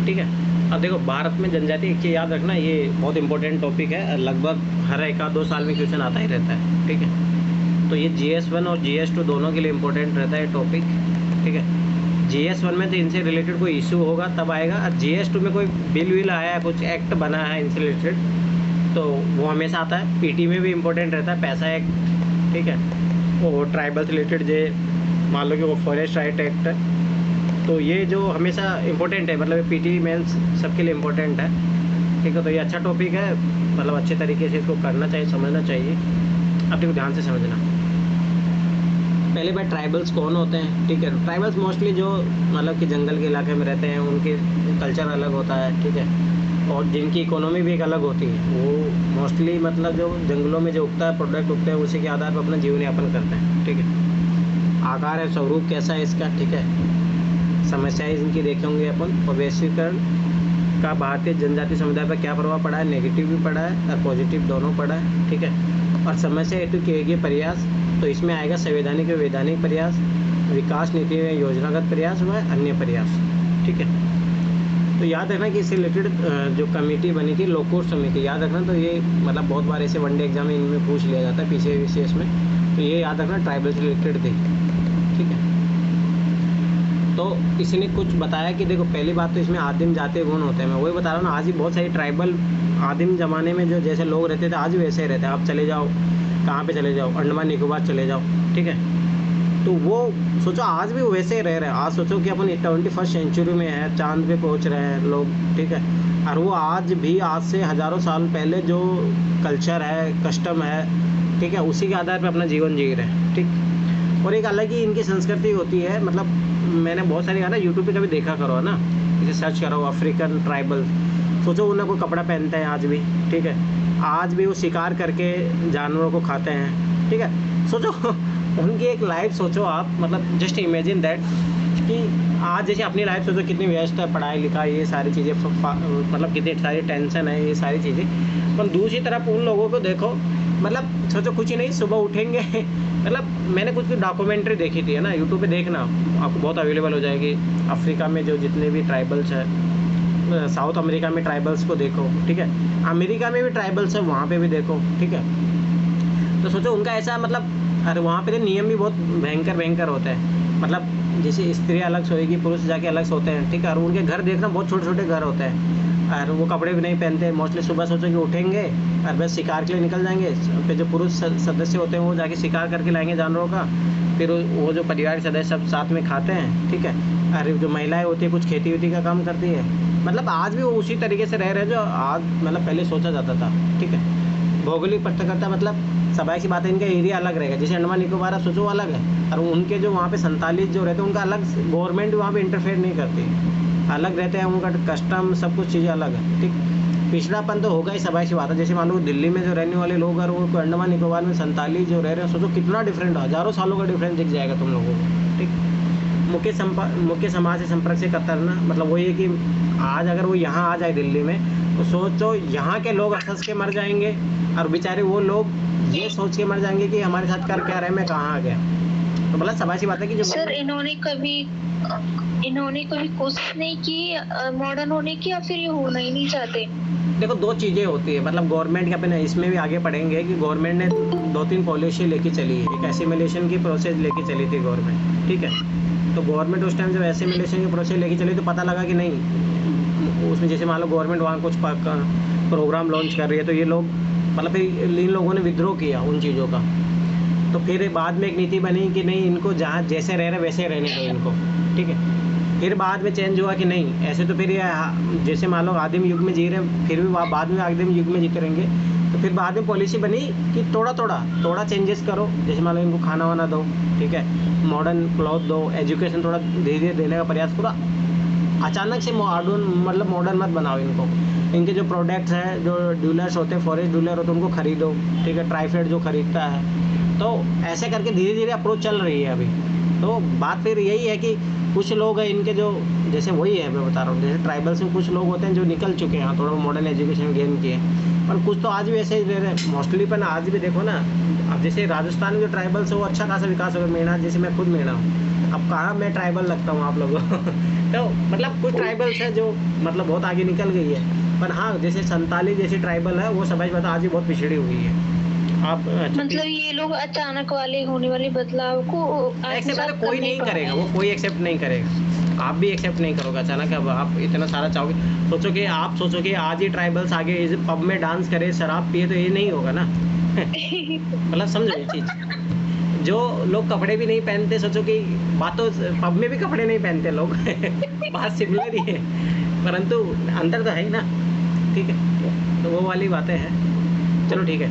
ठीक है। अब देखो भारत में जनजाति, एक चीज़ याद रखना, ये बहुत इंपॉर्टेंट टॉपिक है, लगभग हर एक आध 2 साल में क्वेश्चन आता ही रहता है। ठीक है, तो ये GS1 और GS2 दोनों के लिए इम्पोर्टेंट रहता है टॉपिक। ठीक है, GS1 में तो इनसे रिलेटेड कोई इशू होगा तब आएगा, और GS2 में कोई बिल विल आया, कुछ एक्ट बना है इनसे रिलेटेड, तो वो हमेशा आता है। PT में भी इम्पोर्टेंट रहता है, पैसा एक्ट। ठीक है, वो ट्राइबल से रिलेटेड जे मान लो कि वो फॉरेस्ट राइट एक्ट है, तो ये जो हमेशा इम्पोर्टेंट है, मतलब PT मेंस सबके लिए इम्पोर्टेंट है। ठीक है, तो ये अच्छा टॉपिक है, मतलब अच्छे तरीके से इसको करना चाहिए, समझना चाहिए। अब देखो ध्यान से समझना। पहले बात, ट्राइबल्स कौन होते हैं? ठीक है, ट्राइबल्स मोस्टली जो मतलब कि जंगल के इलाके में रहते हैं, उनके कल्चर अलग होता है। ठीक है, और जिनकी इकोनॉमी भी एक अलग होती है, वो मोस्टली मतलब जो जंगलों में जो उगता है, प्रोडक्ट उगते हैं, उसी के आधार पर अपना जीवन यापन करते हैं। ठीक है, आकार है, स्वरूप कैसा है इसका। ठीक है, समस्याएं इनकी देखेंगे अपन। और वैश्वीकरण का भारतीय जनजातीय समुदाय पर क्या प्रभाव पड़ा है? नेगेटिव भी पड़ा है और पॉजिटिव दोनों पड़ा है। ठीक है, और समस्या हेतु किए गए प्रयास, तो इसमें आएगा संवैधानिक व वैधानिक प्रयास, विकास नीति में योजनागत प्रयास व अन्य प्रयास। ठीक है, तो याद रखना कि इससे रिलेटेड जो कमेटी बनी थी, लोकोट समिति, याद रखना। तो ये मतलब बहुत बार ऐसे वनडे एग्जाम में इनमें पूछ लिया जाता है, PCS में, तो ये याद रखना ट्राइबल से रिलेटेड थी। ठीक है, तो इसने कुछ बताया कि देखो पहली बात तो इसमें आदिम जातीय गुण होते हैं। मैं वही बता रहा हूँ ना, आज भी बहुत सारी ट्राइबल आदिम ज़माने में जो जैसे लोग रहते थे, आज भी वैसे ही रहते हैं। आप चले जाओ, कहाँ पे चले जाओ, अंडमान निकोबार चले जाओ। ठीक है, तो वो सोचो आज भी वो वैसे ही रह रहे हैं। आज सोचो कि अपन 21st सेंचुरी में है, चांद पे पहुँच रहे हैं लोग। ठीक है, और वो आज भी, आज से हज़ारों साल पहले जो कल्चर है, कस्टम है, ठीक है, उसी के आधार पर अपना जीवन जी रहे हैं। ठीक, और एक अलग ही इनकी संस्कृति होती है। मतलब मैंने बहुत सारे गाना यूट्यूब पे कभी देखा करो ना, इसे सर्च करो, अफ्रीकन ट्राइबल। सोचो उन्हें कोई कपड़ा पहनते हैं आज भी। ठीक है, आज भी वो शिकार करके जानवरों को खाते हैं। ठीक है, सोचो उनकी एक लाइफ सोचो आप, मतलब जस्ट इमेजिन दैट कि आज जैसे अपनी लाइफ सोचो कितनी व्यस्त है, पढ़ाई लिखाई ये सारी चीज़ें, मतलब कितनी सारी टेंशन है, ये सारी चीज़ें। पर दूसरी तरफ उन लोगों को देखो, मतलब सोचो कुछ ही नहीं, सुबह उठेंगे मतलब मैंने कुछ डॉक्यूमेंट्री देखी थी, है ना, यूट्यूब पे देखना, आपको बहुत अवेलेबल हो जाएगी। अफ्रीका में जो जितने भी ट्राइबल्स हैं, साउथ अमेरिका में ट्राइबल्स को देखो। ठीक है, अमेरिका में भी ट्राइबल्स है, वहाँ पे भी देखो। ठीक है, तो सोचो उनका ऐसा मतलब, अरे वहाँ पे तो नियम भी बहुत भयंकर भयंकर होते हैं। मतलब जैसे स्त्री अलग सोएगी, पुरुष जाके अलग सोते हैं। ठीक है, और उनके घर देखना बहुत छोटे छोटे घर होते हैं, और वो कपड़े भी नहीं पहनते मोस्टली। सुबह सोचो कि उठेंगे और बस शिकार के लिए निकल जाएंगे। फिर जो पुरुष सदस्य होते हैं वो जाके शिकार करके लाएंगे जानवरों का, फिर वो जो परिवार के सदस्य सब साथ में खाते हैं। ठीक है, और जो महिलाएं होती है कुछ खेती वेती का काम करती है। मतलब आज भी वो उसी तरीके से रह रहे हैं जो आज मतलब पहले सोचा जाता था। ठीक है, भौगोलिक पत्रकारिता, मतलब सबाई की बात है, इनका एरिया अलग रहेगा। जैसे अंडमान निकोबार आप सोचो अलग है, और उनके जो वहाँ पे 47 जो रहते हैं उनका अलग, गवर्नमेंट वहाँ पे इंटरफेयर नहीं करती, अलग रहते हैं, उनका कस्टम सब कुछ चीज़ें अलग है। ठीक, पिछड़ापन तो होगा ही, सबाई की बात है। जैसे मान लो दिल्ली में जो रहने वाले लोग और वो अंडमान निकोबार में 47 जो रह रहे हैं, सोचो कितना डिफरेंट, हज़ारों सालों का डिफरेंस दिख जाएगा तुम लोगों को। ठीक, मुख्य समाज से संपर्क से कतरना, मतलब वही है कि आज अगर वो यहाँ आ जाए दिल्ली में, तो सोचो यहाँ के लोग हंस के मर जाएंगे, और बेचारे वो लोग ये सोच के मर जाएंगे कि हमारे साथ कर क्या रहे, मैं कहाँ आ गया। तो मतलब सबाई बात है कि जो सर इन्होंने कभी कोशिश नहीं की मॉडर्न होने की, या फिर ये होना ही नहीं चाहते? देखो दो चीज़ें होती है, मतलब गवर्नमेंट के अपने इसमें भी आगे पढ़ेंगे कि गवर्नमेंट ने 2-3 पॉलिसी लेके चली है। एक एसिमिलेशन की प्रोसेस लेके चली थी गवर्नमेंट। ठीक है, तो गवर्नमेंट उस टाइम जब एसिमिलेशन की प्रोसेस लेके चली तो पता लगा कि नहीं, उसमें जैसे मान लो गवर्नमेंट वहाँ कुछ प्रोग्राम लॉन्च कर रही है, तो ये लोग मतलब फिर इन लोगों ने विद्रोह किया उन चीज़ों का। तो फिर बाद में एक नीति बनी कि नहीं, इनको जहाँ जैसे रह रहे वैसे रहने दो इनको। ठीक है, फिर बाद में चेंज हुआ कि नहीं, ऐसे तो फिर ये जैसे मान लो आदिम युग में जी रहे हैं, फिर भी बाद में आदिम युग में जीते रहेंगे। तो फिर बाद में पॉलिसी बनी कि थोड़ा चेंजेस करो। जैसे मान लो इनको खाना वाना दो, ठीक है, मॉडर्न क्लॉथ दो, एजुकेशन थोड़ा धीरे धीरे देने का प्रयास करो। अचानक से मतलब मॉडर्न मत बनाओ इनको। इनके जो प्रोडक्ट्स हैं, जो डीलर्स होते हैं, फॉरेस्ट डीलर होते हैं, उनको खरीदो। ठीक है, ट्राइफेड जो खरीदता है, तो ऐसे करके धीरे धीरे अप्रोच चल रही है अभी। तो बात फिर यही है कि कुछ लोग हैं इनके जो, जैसे वही है मैं बता रहा हूँ, जैसे ट्राइबल्स में कुछ लोग होते हैं जो निकल चुके हैं, थोड़ा मॉडर्न एजुकेशन गेन किए, पर कुछ तो आज भी ऐसे ही रह रहे हैं मोस्टली। पर आज भी देखो ना, अब जैसे राजस्थान में जो ट्राइबल्स है वो अच्छा खासा विकास हो गया। मेना, जैसे मैं खुद मेना हूँ, अब कहाँ मैं ट्राइबल लगता हूँ आप लोगों तो मतलब कुछ ट्राइबल्स है जो मतलब बहुत आगे निकल गई है, पर हाँ जैसे संताली जैसी ट्राइबल है वो समाज बता आज भी बहुत पिछड़ी हुई है। आप मतलब ये लोग अचानक वाले होने वाले बदलाव को एक्सेप्ट आत्मसात कोई कर नहीं नहीं पा करेगा, रहे वो हैं। कोई एक्सेप्ट नहीं करेगा, आप भी एक्सेप्ट नहीं करोगे अचानक। अब आप इतना सारा चाहोगे, सोचो कि आप सोचो कि आज ही ट्राइबल्स आगे इस पब में डांस करे शराब पिए, तो ये नहीं होगा ना। मतलब समझो ये चीज़, जो लोग कपड़े भी नहीं पहनते, सोचो कि बातों पब में भी कपड़े नहीं पहनते लोग। बात सिमिलर ही है, परंतु अंतर तो है ही ना। ठीक है, तो वो वाली बातें हैं। चलो ठीक है,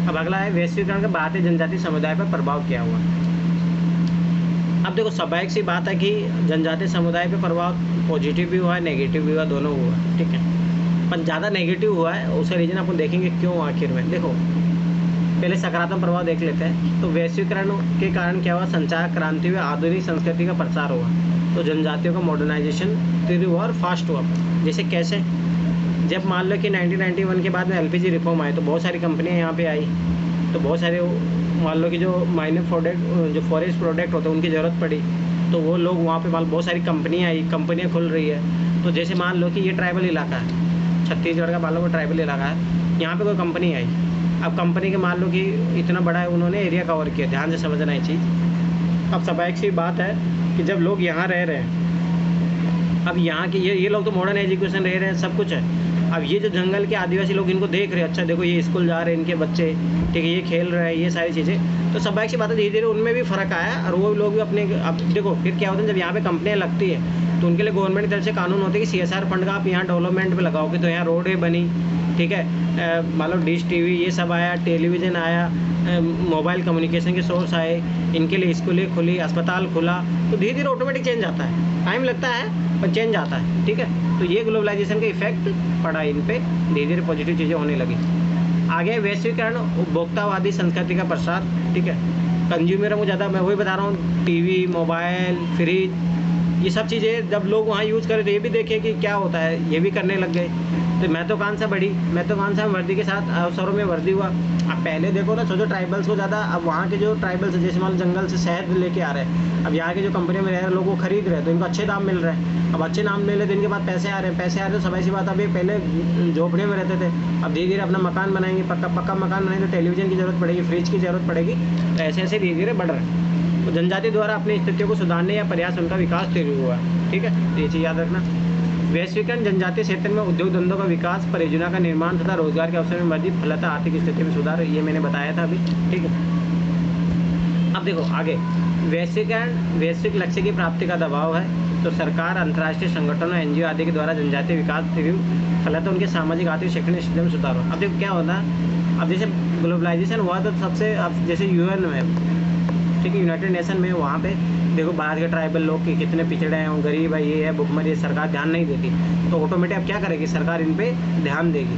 अब अगला है वैश्वीकरण का भारतीय जनजाति समुदाय पर प्रभाव क्या हुआ। अब देखो स्वाभाविक सी बात है कि जनजातीय समुदाय पे प्रभाव पॉजिटिव भी हुआ है, नेगेटिव भी हुआ, दोनों हुआ है। ठीक है, पर ज़्यादा नेगेटिव हुआ है, उसका रीज़न अपन देखेंगे क्यों आखिर में। देखो पहले सकारात्मक प्रभाव देख लेते हैं। तो वैश्वीकरण के कारण क्या हुआ, संचार क्रांति हुई, आधुनिक संस्कृति का प्रसार हुआ, तो जनजातियों का मॉडर्नाइजेशन तीव्र हुआ और फास्ट हुआ। जैसे कैसे, जब मान लो कि 1991 के बाद में एलपीजी रिफॉर्म आए तो बहुत सारी कंपनियां यहाँ पे आई, तो बहुत सारे मान लो कि जो माइनर प्रोडक्ट जो फॉरेस्ट प्रोडक्ट होते हैं उनकी ज़रूरत पड़ी, तो वो लोग वहाँ पे बहुत सारी कंपनियाँ आई, कंपनियाँ खुल रही है। तो जैसे मान लो कि ये ट्राइबल इलाका है, छत्तीसगढ़ का मान लो वो ट्राइबल इलाका है, यहाँ पे कोई कंपनी आई, अब कंपनी के मान लो कि इतना बड़ा है, उन्होंने एरिया कवर किया, ध्यान से समझना ये चीज़। अब स्वाभाविक सी बात है कि जब लोग यहाँ रह रहे हैं, अब यहाँ के ये लोग तो मॉडर्न एजुकेशन रह रहे हैं, सब कुछ है। अब ये जो जंगल के आदिवासी लोग इनको देख रहे हैं, अच्छा देखो ये स्कूल जा रहे हैं इनके बच्चे, ठीक है, ये खेल रहे हैं, ये सारी चीज़ें, तो स्वाभाविक सी बात है धीरे धीरे उनमें भी फ़र्क आया, और वो लोग भी अपने, अब देखो फिर क्या होता है, जब यहाँ पे कंपनियाँ लगती है तो उनके लिए गवर्नमेंट की तरफ से कानून होते हैं कि CSR फंड का आप यहाँ डेवलपमेंट में लगाओगे, तो यहाँ रोडें बनी, ठीक है, मान लो डिश टीवी ये सब आया, टेलीविज़न आया, मोबाइल कम्युनिकेशन के सोर्स आए, इनके लिए स्कूलें खुली, अस्पताल खुला, तो धीरे धीरे ऑटोमेटिक चेंज आता है, टाइम लगता है पर चेंज आता है। ठीक है, तो ये ग्लोबलाइजेशन का इफेक्ट पड़ा इन पे, धीरे धीरे पॉजिटिव चीज़ें होने लगी। आगे वैश्वीकरण, उपभोक्तावादी संस्कृति का प्रसार। ठीक है, कंज्यूमर को ज़्यादा, मैं वही बता रहा हूँ, टीवी, मोबाइल, फ्रिज, ये सब चीज़ें जब लोग वहाँ यूज़ करें तो ये भी देखें कि क्या होता है, ये भी करने लग गए। तो मैं तो कान सा बढ़ी, मैं तो कान सा वर्दी के साथ अवसरों में वर्दी हुआ। अब पहले देखो ना, सोचो ट्राइबल्स को ज़्यादा, अब वहाँ के जो ट्राइबल्स है, जैसे मान लो जंगल से शहद लेके आ रहे हैं, अब यहाँ के जो कंपनी में रह रहे लोग वो खरीद रहे हैं, तो इनको अच्छे दाम मिल रहे हैं। अब अच्छे दाम मिले तो इनके पास पैसे आ रहे हैं, पैसे आ रहे हैं, तो सब ऐसी बात। अब ये पहले झोपड़े में रहते थे, अब धीरे धीरे अपना मकान बनाएंगे, पक्का मकान बनाएंगे, तो टेलीविज़न की ज़रूरत पड़ेगी, फ्रिज की ज़रूरत पड़ेगी, तो ऐसे ऐसे धीरे धीरे बढ़ रहे हैं। तो जनजाति द्वारा अपनी स्थितियों को सुधारने या प्रयास उनका विकास तीव्र हुआ है। ठीक है, तो ये चीज़ याद रखना। वैश्वीकरण जनजातीय क्षेत्र में उद्योग धंधों का विकास, परियोजना का निर्माण तथा रोजगार के अवसर में वृद्धि, फलतः आर्थिक स्थिति में सुधार, ये मैंने बताया था अभी। ठीक है, अब देखो आगे, वैश्वीकरण वैश्विक लक्ष्य की प्राप्ति का दबाव है, तो सरकार, अंतर्राष्ट्रीय संगठनों, NGO आदि के द्वारा जनजातीय विकास तीव्र, फलतः उनके सामाजिक, आर्थिक, शैक्षणिक स्थिति में सुधार हो। अब देखो क्या होता है, अब जैसे ग्लोबलाइजेशन हुआ तो सबसे, अब जैसे UN में, ठीक है, यूनाइटेड नेशन में, वहाँ पे देखो बाहर के ट्राइबल लोग कि कितने पिछड़े हैं, गरीब है, ये है, भुखमरी है, सरकार ध्यान नहीं देती, तो ऑटोमेटिक अब क्या करेगी सरकार, इन पे ध्यान देगी।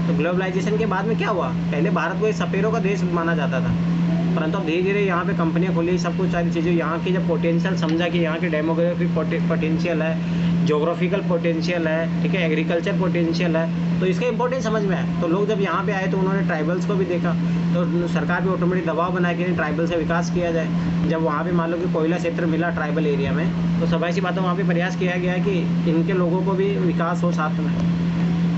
तो ग्लोबलाइजेशन के बाद में क्या हुआ, पहले भारत को एक सपेरों का देश माना जाता था, परंतु अब धीरे धीरे यहाँ पे कंपनियाँ खुली, सब कुछ सारी चीज़ें, यहाँ की जब पोटेंशियल समझा कि यहाँ की डेमोग्राफिक पोटेंशियल है, जोग्राफिकल पोटेंशियल है, ठीक है, एग्रीकल्चर पोटेंशियल है, तो इसका इंपॉर्टेंस समझ में आया। तो लोग जब यहाँ पे आए तो उन्होंने ट्राइबल्स को भी देखा, तो सरकार भी ऑटोमेटिक दबाव बनाया कि ट्राइबल से विकास किया जाए। जब वहाँ पे मान लो कि कोयला क्षेत्र मिला ट्राइबल एरिया में, तो सब ऐसी बातों वहाँ पे प्रयास किया गया कि इनके लोगों को भी विकास हो साथ में।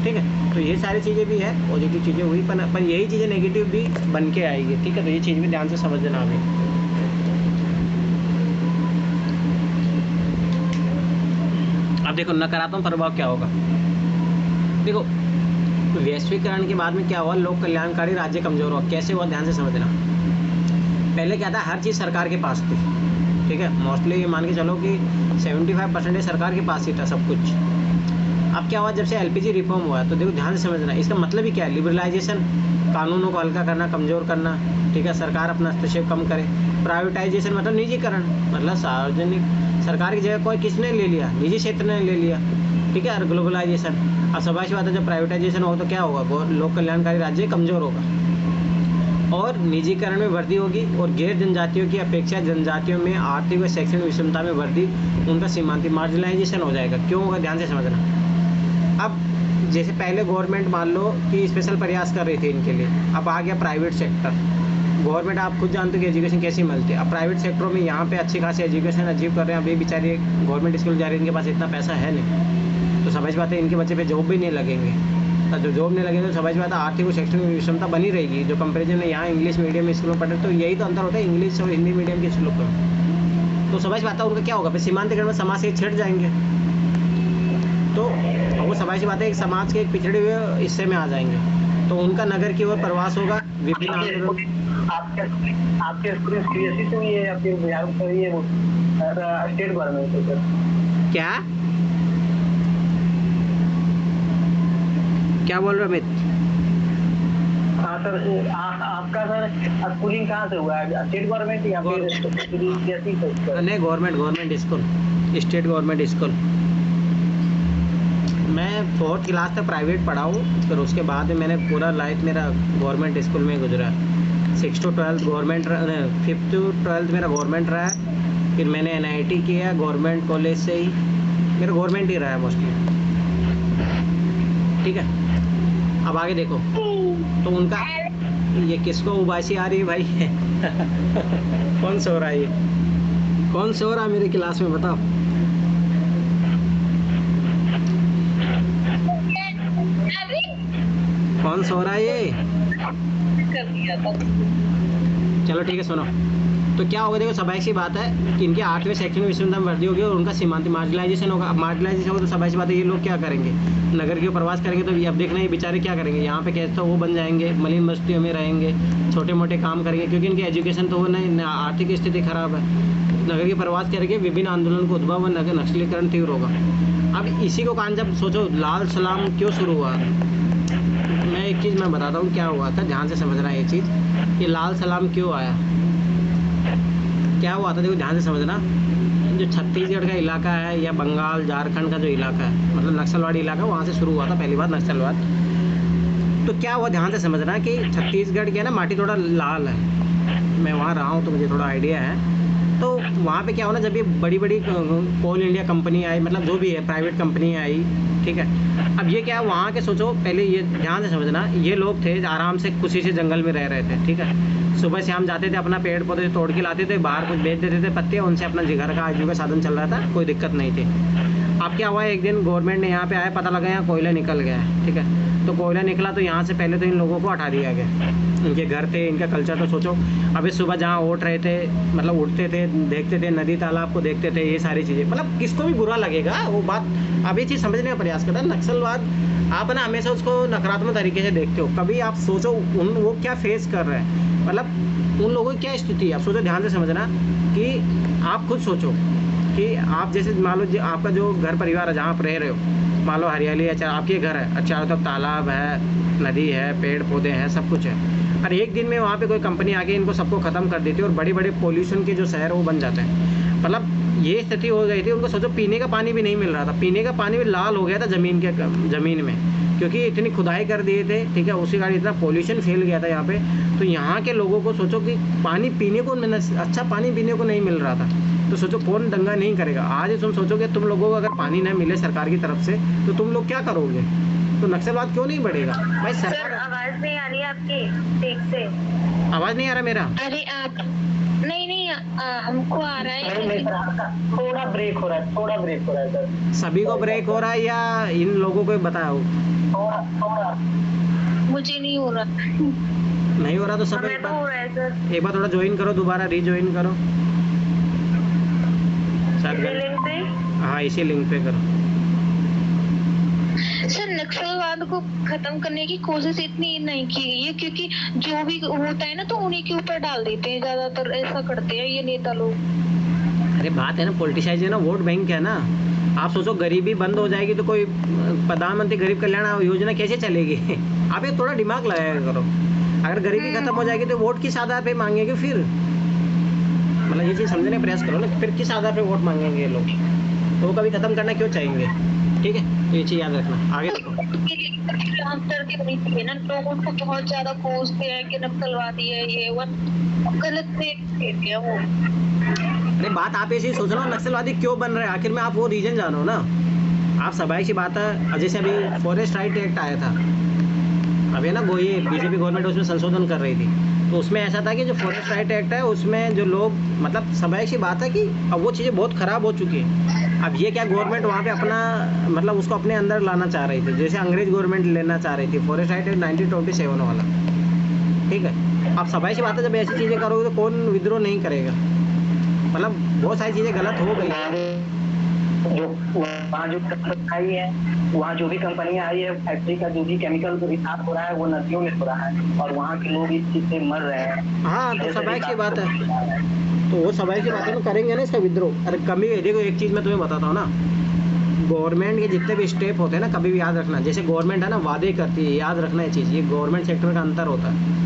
ठीक है, तो ये सारी चीज़ें भी है, पॉजिटिव चीज़ें हुई, पर यही चीज़ें नेगेटिव भी बन के आएगी। ठीक है, तो ये चीज़ भी ध्यान से समझना अभी। अब देखो नकारात्मक प्रभाव क्या होगा। देखो वैश्वीकरण के बाद में क्या हुआ, लोक कल्याणकारी राज्य कमजोर हुआ। कैसे हुआ, ध्यान से समझना। पहले क्या था, हर चीज़ सरकार के पास थी। ठीक है, मोस्टली ये मान के चलो कि 75% सरकार के पास ही था सब कुछ। अब क्या हुआ, जब से LPG रिफॉर्म हुआ, तो देखो ध्यान से समझना, इसका मतलब ही क्या है, लिबरलाइजेशन, कानूनों को हल्का करना, कमज़ोर करना। ठीक है, सरकार अपना हस्तक्षेप कम करे। प्राइवेटाइजेशन मतलब निजीकरण, मतलब सार्वजनिक, सरकार की जगह कोई किसने ले लिया, निजी क्षेत्र ने ले लिया। ठीक है, और ग्लोबलाइजेशन, अब स्वाभाविक बात है जब प्राइवेटाइजेशन होगा तो क्या होगा, लोक कल्याणकारी राज्य कमज़ोर होगा और निजीकरण में वृद्धि होगी, और गैर जनजातियों की अपेक्षा जनजातियों में आर्थिक व शैक्षणिक विषमता में वृद्धि, उनका सीमांत मार्जिनलाइजेशन हो जाएगा। क्यों होगा, ध्यान से समझना। अब जैसे पहले गवर्नमेंट मान लो कि स्पेशल प्रयास कर रही थी इनके लिए, अब आ गया प्राइवेट सेक्टर, गवर्नमेंट आप खुद जानते हो कि एजुकेशन कैसी मिलती है। अब प्राइवेट सेक्टरों में यहाँ पे अच्छी खासी एजुकेशन अचीव कर रहे हैं, अब ये बेचारे गवर्नमेंट स्कूल जा रहे हैं, इनके पास इतना पैसा है नहीं, तो समझ बात है इनके बच्चे पे जॉब भी नहीं लगेंगे। तो जो जॉब नहीं लगेंगे तो समझ बात है आर्थिक और शैक्षणिक विषमता बनी रहेगी। जो कंपेरिजन है यहाँ इंग्लिश मीडियम स्कूल में पढ़ रहे तो यही तो अंतर होता है इंग्लिश और हिंदी मीडियम के स्कूलों पर। तो समझ बात है उनका क्या होगा, फिर सीमांतकरण में समाज से छिड़ जाएंगे। तो वो समझ बात है एक समाज के एक पिछड़े हुए हिस्से में आ जाएंगे, तो उनका नगर की ओर प्रवास होगा। विभिन्न आंदोलन आपके स्कूल सीबीएसई से भी है या फिर बिहार से भी है वो स्टेट गवर्नमेंट से सर? क्या बोल रहे हो अमित? हाँ सर, आपका सर स्कूलिंग कहाँ से हुआ है, स्टेट गवर्नमेंट या फिर सीबीएसई से? नहीं, government school, state government school. मैं 4th क्लास तक प्राइवेट पढ़ा हूँ, फिर उसके बाद में मैंने पूरा लाइफ मेरा गवर्नमेंट स्कूल में गुजरा। 6 to 12 गवर्नमेंट, 5th to 12 मेरा गवर्नमेंट रहा है। फिर मैंने NIT किया गवर्नमेंट कॉलेज से ही, मेरा गवर्नमेंट ही रहा है मोस्टली। ठीक है, अब आगे देखो तो उनका ये किसको उबासी आ रही है भाई? कौन सो रहा है ये? कौन सो रहा है मेरी क्लास में बताओ? कौन सो रहा है ये? चलो ठीक है, सुनो। तो क्या होगा, देखो स्वाभाविक सी बात है कि इनके 8वें शैक्षणिक विषमता में वृद्धि होगी और उनका सीमांत मार्जिनलाइजेशन होगा। अब मार्जिनलाइजेशन होगा तो स्वाभाविक सी बात है ये लोग क्या करेंगे, नगर के प्रवास करेंगे। तो अब देखना ये बेचारे क्या करेंगे, यहाँ पे कैसे तो वो बन जाएंगे, मलिन बस्तियों में रहेंगे, छोटे मोटे काम करेंगे, क्योंकि इनकी एजुकेशन तो वो नहीं, आर्थिक स्थिति खराब है। नगर के प्रवास करेंगे, विभिन्न आंदोलन को उद्भव व नक्सलीकरण तीव्र होगा। अब इसी को कान जब सोचो लाल सलाम क्यों शुरू हुआ, मैं एक चीज़ मैं बताता हूँ क्या हुआ था, ध्यान से समझना ये चीज़, कि लाल सलाम क्यों आया, क्या हुआ था, देखो ध्यान से समझना। जो छत्तीसगढ़ का इलाका है या बंगाल झारखंड का जो इलाका है, मतलब नक्सलवाड़ी इलाका, वहाँ से शुरू हुआ था पहली बार नक्सलवाद। तो क्या हुआ ध्यान से समझना कि छत्तीसगढ़ की है ना माटी थोड़ा लाल है, मैं वहाँ रहा हूँ तो मुझे थोड़ा आइडिया है। तो वहाँ पे क्या हुआ ना, जब ये बड़ी बड़ी कोल इंडिया कंपनी आई, मतलब जो भी है प्राइवेट कंपनी आई, ठीक है। अब ये क्या है, वहाँ के सोचो पहले ये ध्यान से समझना, ये लोग थे आराम से खुशी से जंगल में रह रहे थे, ठीक है। सुबह शाम जाते थे, अपना पेड़ पौधे तोड़ के लाते थे, बाहर कुछ बेच देते थे पत्ते, उनसे अपना घर का आजीविका साधन चल रहा था, कोई दिक्कत नहीं थी। अब क्या हुआ, एक दिन गवर्नमेंट ने यहाँ पे आया, पता लगा यहाँ कोयला निकल गया है, ठीक है। तो कोयला निकला तो यहाँ से पहले तो इन लोगों को हटा दिया गया, इनके घर थे, इनका कल्चर। तो सोचो अभी सुबह जहाँ उठ रहे थे, मतलब उठते थे, देखते थे नदी तालाब को देखते थे, ये सारी चीज़ें, मतलब किसको भी बुरा लगेगा वो बात। अब ये चीज़ समझने का प्रयास करता है, नक्सलवाद आप ना हमेशा उसको नकारात्मक तरीके से देखते हो, कभी आप सोचो वो क्या फेस कर रहे हैं, मतलब उन लोगों की क्या स्थिति है। आप सोचो, ध्यान से समझना कि आप खुद सोचो कि आप जैसे मान लो आपका जो घर परिवार है जहाँ आप रह रहे हो, मान लो हरियाली है, आपके घर है, चारों तरफ तालाब है, नदी है, पेड़ पौधे हैं, सब कुछ है, और एक दिन में वहाँ पे कोई कंपनी आके इनको सबको ख़त्म कर देती है और बड़े बड़े पोल्यूशन के जो शहर वो बन जाते हैं। मतलब ये स्थिति हो गई थी, उनको सोचो पीने का पानी भी नहीं मिल रहा था, पीने का पानी भी लाल हो गया था ज़मीन में, क्योंकि इतनी खुदाई कर दिए थे, ठीक है। उसी कारण इतना पोल्यूशन फैल गया था यहाँ पे। तो यहाँ के लोगों को सोचो कि पानी पीने को, अच्छा पानी पीने को नहीं मिल रहा था, तो सोचो कौन दंगा नहीं करेगा। आज तुम सोचोगे तुम लोगों को अगर पानी न मिले सरकार की तरफ से तो तुम लोग क्या करोगे, तो नक्सलवाद क्यों नहीं बढ़ेगा भाई? सरकार आवाज नहीं आ रही आपकी ठीक से, आवाज़ नहीं आ रहा मेरा? अरे आप नहीं हमको आ रहा है, थोड़ा ब्रेक हो रहा है, थोड़ा ब्रेक हो रहा है सर। सभी को ब्रेक हो रहा है या इन लोगों को बताओ? थोड़ा मुझे नहीं हो रहा। नहीं हो रहा तो सब हमें तो हो रहा है सर। एक बार थोड़ा ज्वाइन करो, दोबारा रीज्वाइन करो लिंक पे। हाँ इसी लिंक पे करो। सर नक्सलवाद को खत्म करने की कोशिश इतनी नहीं की गई है, क्योंकि जो भी होता है ना तो उन्हीं के ऊपर डाल देते हैं, ज्यादातर ऐसा करते हैं ये नेता लोग। अरे बात है ना, पॉलिटिसाइज है ना, वोट बैंक है ना। आप सोचो गरीबी बंद हो जाएगी तो कोई प्रधानमंत्री गरीब कल्याण योजना कैसे चलेगी? आप ये थोड़ा दिमाग लगाया करो। अगर गरीबी खत्म हो जाएगी तो वोट किस आधार पे मांगेंगे फिर? मतलब ये चीज़ समझने का प्रयास करो ना, फिर किस आधार पे वोट मांगेंगे ये लोग? तो वो कभी खत्म करना क्यों चाहेंगे? ठीक है, तो ये चीज़ याद रखना। आगे देखो, ना लोग उनको बहुत ज्यादा कोसते हैं कि नक्सलवादी है, ये वो गलत देते हैं वो। अरे बात आप ऐसे ही सोच रहे हो, नक्सलवादी क्यों बन रहे हैं, आखिर में आप वो रीजन जानो ना। आप स्वाभाविक सी बात है, जैसे अभी फॉरेस्ट राइट एक्ट आया था, अभी है ना वो ये बीजेपी गवर्नमेंट उसमें संशोधन कर रही थी, तो उसमें ऐसा था कि जो फॉरेस्ट राइट एक्ट है उसमें जो लोग मतलब स्वाभाविक सी बात है कि अब वो चीज़ें बहुत ख़राब हो चुकी हैं। अब ये क्या गवर्नमेंट वहाँ पे अपना मतलब उसको अपने अंदर लाना चाह रही थी, जैसे अंग्रेज गवर्नमेंट लेना चाह रही थी फॉरेस्ट राइट एक्ट 1927 वाला, ठीक है। अब स्वाभाविक सी बात है जब ऐसी चीज़ें करोगे तो कौन विद्रोह नहीं करेगा। मतलब बहुत सारी चीज़ें गलत हो गई हैं। जो वहाँ जो आई है, वहाँ जो भी कंपनियां आई है, फैक्ट्री का जो भी केमिकल रिसाव हो रहा है वो नदियों में हो रहा है और वहाँ के लोग इस चीज से मर रहे हैं। हाँ तो स्वाभाविक सी बात है, तो वो स्वाभाविक सी बात है ना, करेंगे ना इसका विद्रोह। अरे कभी देखो एक चीज़ मैं तुम्हें बताता हूँ ना, गवर्नमेंट के जितने भी स्टेप होते हैं ना कभी भी याद रखना, जैसे गवर्नमेंट है ना वादे करती है, याद रखना ये चीज़, ये गवर्नमेंट सेक्टर का अंतर होता है।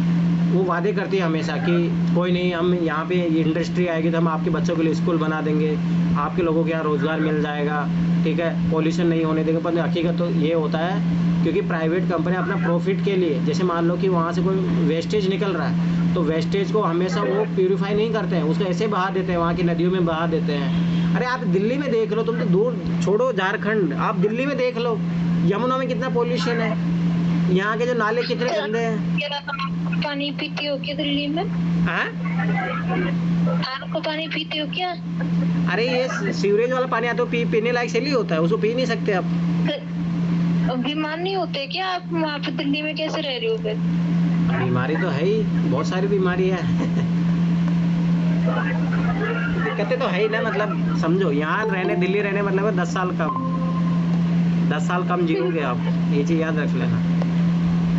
वो वादे करती है हमेशा कि कोई नहीं, हम यहाँ पे ये इंडस्ट्री आएगी तो हम आपके बच्चों के लिए स्कूल बना देंगे, आपके लोगों को यहाँ रोज़गार मिल जाएगा, ठीक है, पॉल्यूशन नहीं होने देंगे। पर हकीकत तो ये होता है क्योंकि प्राइवेट कंपनी अपना प्रॉफिट के लिए, जैसे मान लो कि वहाँ से कोई वेस्टेज निकल रहा है तो वेस्टेज को हमेशा वो प्यूरीफाई नहीं करते हैं, उसको ऐसे बहा देते हैं, वहाँ की नदियों में बहा देते हैं। अरे आप दिल्ली में देख लो, तुम तो दूर छोड़ो झारखंड, आप दिल्ली में देख लो, यमुना में कितना पॉल्यूशन है, यहाँ के जो नाले कितने गंदे हैं। पानी पीती हो क्या दिल्ली में? हाँ? आर को पानी पीती हो क्या? अरे ये सीवरेज वाला पानी आता है, पीने लायक से नहीं होता है, उसको पी नहीं सकते आप। बीमार नहीं होते क्या आप वहाँ पे दिल्ली में? कैसे रह रहे हो फिर? बीमारी तो है ही, बहुत सारी बीमारी है। दिक्कतें तो है ही ना, मतलब समझो यहाँ रहने, दिल्ली रहने मतलब है 10 साल कम जियोगे आप, ये चीज़ याद रख लेना।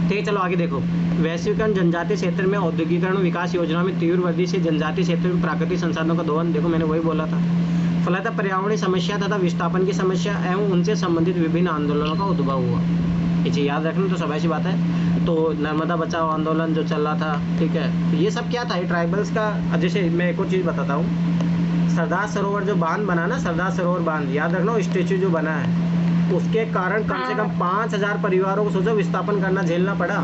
ठीक है, चलो आगे देखो। वैश्वीकरण जनजातीय क्षेत्र में औद्योगिकरण और विकास योजना में तीव्र वृद्धि से जनजातीय क्षेत्र में प्राकृतिक संसाधनों का दोहन, देखो मैंने वही बोला था। फलतः पर्यावरणीय समस्या तथा विस्थापन की समस्या एवं उनसे संबंधित विभिन्न आंदोलनों का उद्भव हुआ। ये चीज़ याद रखना, तो स्वाभाविक सी बात है। तो नर्मदा बचाओ आंदोलन जो चल रहा था, ठीक है, तो ये सब क्या था, ये ट्राइबल्स का। जैसे मैं एक और चीज़ बताता हूँ, सरदार सरोवर जो बांध बना ना, सरदार सरोवर बांध, याद रखना स्टेचू जो बना है उसके कारण कम से कम 5000 परिवारों को सोचो विस्थापन करना, झेलना पड़ा।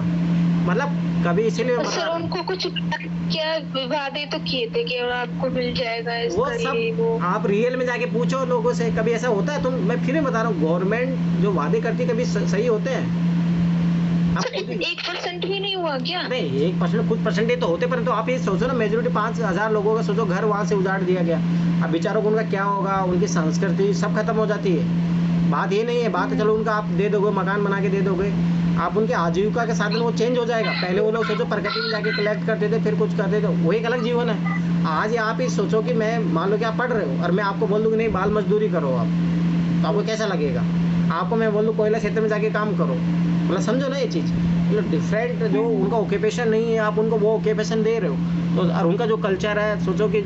मतलब कभी इसीलिए सर उनको कुछ क्या वादे तो किए थे कि आपको मिल जाएगा वो सब आप रियल में जाके पूछो लोगों से, कभी ऐसा होता है? तुम, मैं फिर बता रहा हूँ, गवर्नमेंट जो वादे करती है कभी सही होते हैं? 1% भी नहीं हुआ क्या? नहीं, 1% कुछ परसेंटेज तो होते, परंतु आप ये सोचो ना, मेजोरिटी 5000 लोगों का सोचो घर वहाँ से उजाड़ दिया गया। अब बेचारों को उनका क्या होगा, उनकी संस्कृति सब खत्म हो जाती है। बात ये नहीं है, बात है चलो उनका आप दे दोगे, मकान बना के दे दोगे, आप उनके आजीविका के साधन वो चेंज हो जाएगा। पहले वो लोग सोचो प्रकृति में जाके कलेक्ट करते थे, फिर कुछ करते थे, वो एक अलग जीवन है। आज आप ही सोचो कि मैं, मान लो कि आप पढ़ रहे हो और मैं आपको बोल दूँ कि नहीं बाल मजदूरी करो आप, तो आपको कैसा लगेगा? आपको मैं बोल दूँ कोयला क्षेत्र में जाके काम करो, मतलब समझो ना ये चीज़, मतलब डिफरेंट जो उनका ऑक्यूपेशन नहीं है आप उनको वो ऑक्यूपेशन दे रहे हो। तो और उनका जो कल्चर है, सोचो कि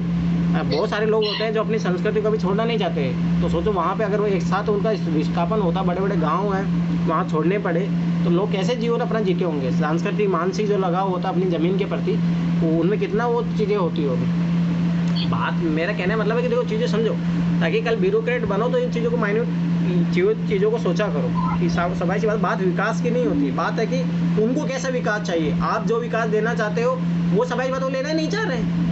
बहुत सारे लोग होते हैं जो अपनी संस्कृति को भी छोड़ना नहीं चाहते, तो सोचो वहाँ पे अगर वो एक साथ उनका विस्थापन होता, बड़े बड़े गांव हैं वहाँ छोड़ने पड़े, तो लोग कैसे जीवन अपना जीते होंगे? सांस्कृतिक मानसिक जो लगाव होता अपनी ज़मीन के प्रति, वो उनमें कितना वो चीज़ें होती होगी। बात मेरा कहने का मतलब है कि देखो चीज़ें समझो, ताकि कल ब्यूरोक्रेट बनो तो इन चीज़ों को माइन्यूट चीज़ों को सोचा करो कि सबाई सी बात विकास की नहीं होती, बात है कि उनको कैसा विकास चाहिए। आप जो विकास देना चाहते हो वो सबाई बात वो लेना नहीं चाह रहे।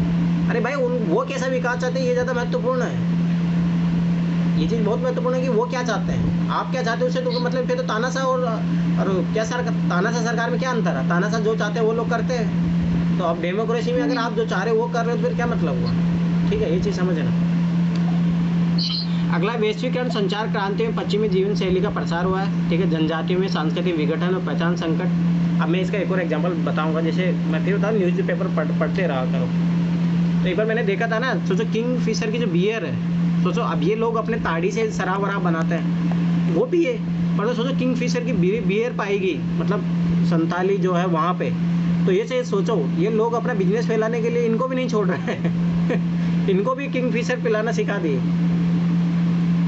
अरे भाई वो कैसा विकास चाहते हैं ये ज़्यादा महत्वपूर्ण है। ये चीज़ बहुत महत्वपूर्ण है कि वो क्या चाहते हैं, आप क्या चाहते हो उससे तो मतलब फिर तो तानाशाह और क्या तानाशाह सरकार में क्या अंतर है? तानाशाह जो चाहते हैं वो लोग करते हैं, तो अब डेमोक्रेसी में अगर आप जो चाह रहे हो वो कर रहे हो तो फिर क्या मतलब हुआ? ठीक है, ये चीज़ समझना। अगला, वैश्वीकरण संचार क्रांति में पश्चिमी जीवन शैली का प्रसार हुआ है, ठीक है, जनजातियों में सांस्कृतिक विघटन और पहचान संकट। अब मैं इसका एक और एग्जाम्पल बताऊँगा, जैसे मैं फिर बताऊँ न्यूज़पेपर पढ़ते रहा करो। तो एक बार मैंने देखा था ना, सोचो किंग फिशर की जो बियर है, सोचो अब ये लोग अपने ताड़ी से शराब वराब बनाते हैं, वो पिए, पर तो सोचो किंग फिशर की बियर पाएगी, मतलब संताली जो है वहाँ पे, तो ये से सोचो ये लोग अपना बिजनेस फैलाने के लिए इनको भी नहीं छोड़ रहे हैं इनको भी किंग फिशर पिलाना सिखा दिए,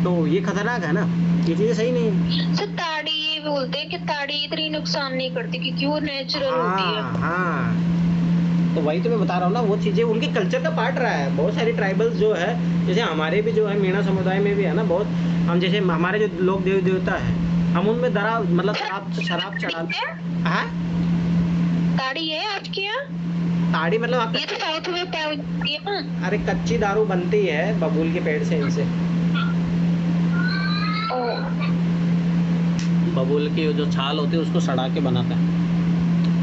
तो ये खतरनाक है ना, ये चीज़ें सही नहीं है। सर ताड़ी ये बोलते हैं कि ताड़ी इतनी नुकसान नहीं करती क्योंकि वो नेचुरल होती है। हाँ, तो वही तो मैं बता रहा हूँ ना, वो चीज़ें उनके कल्चर का पार्ट रहा है। बहुत सारी ट्राइबल्स जो है, जैसे हमारे भी जो है मीणा समुदाय में भी है ना बहुत, हम जैसे हमारे जो लोग देवी देवता है, हम उनमें मतलब शराब चढ़ाते हैं। ताड़ी है आपके यहाँ? ताड़ी मतलब आप, ये तो साउथ में पाई है ना। अरे कच्ची दारू बनती है बबूल के पेड़ से, इनसे बबूल की जो छाल होती है उसको सड़ा के बनाता है,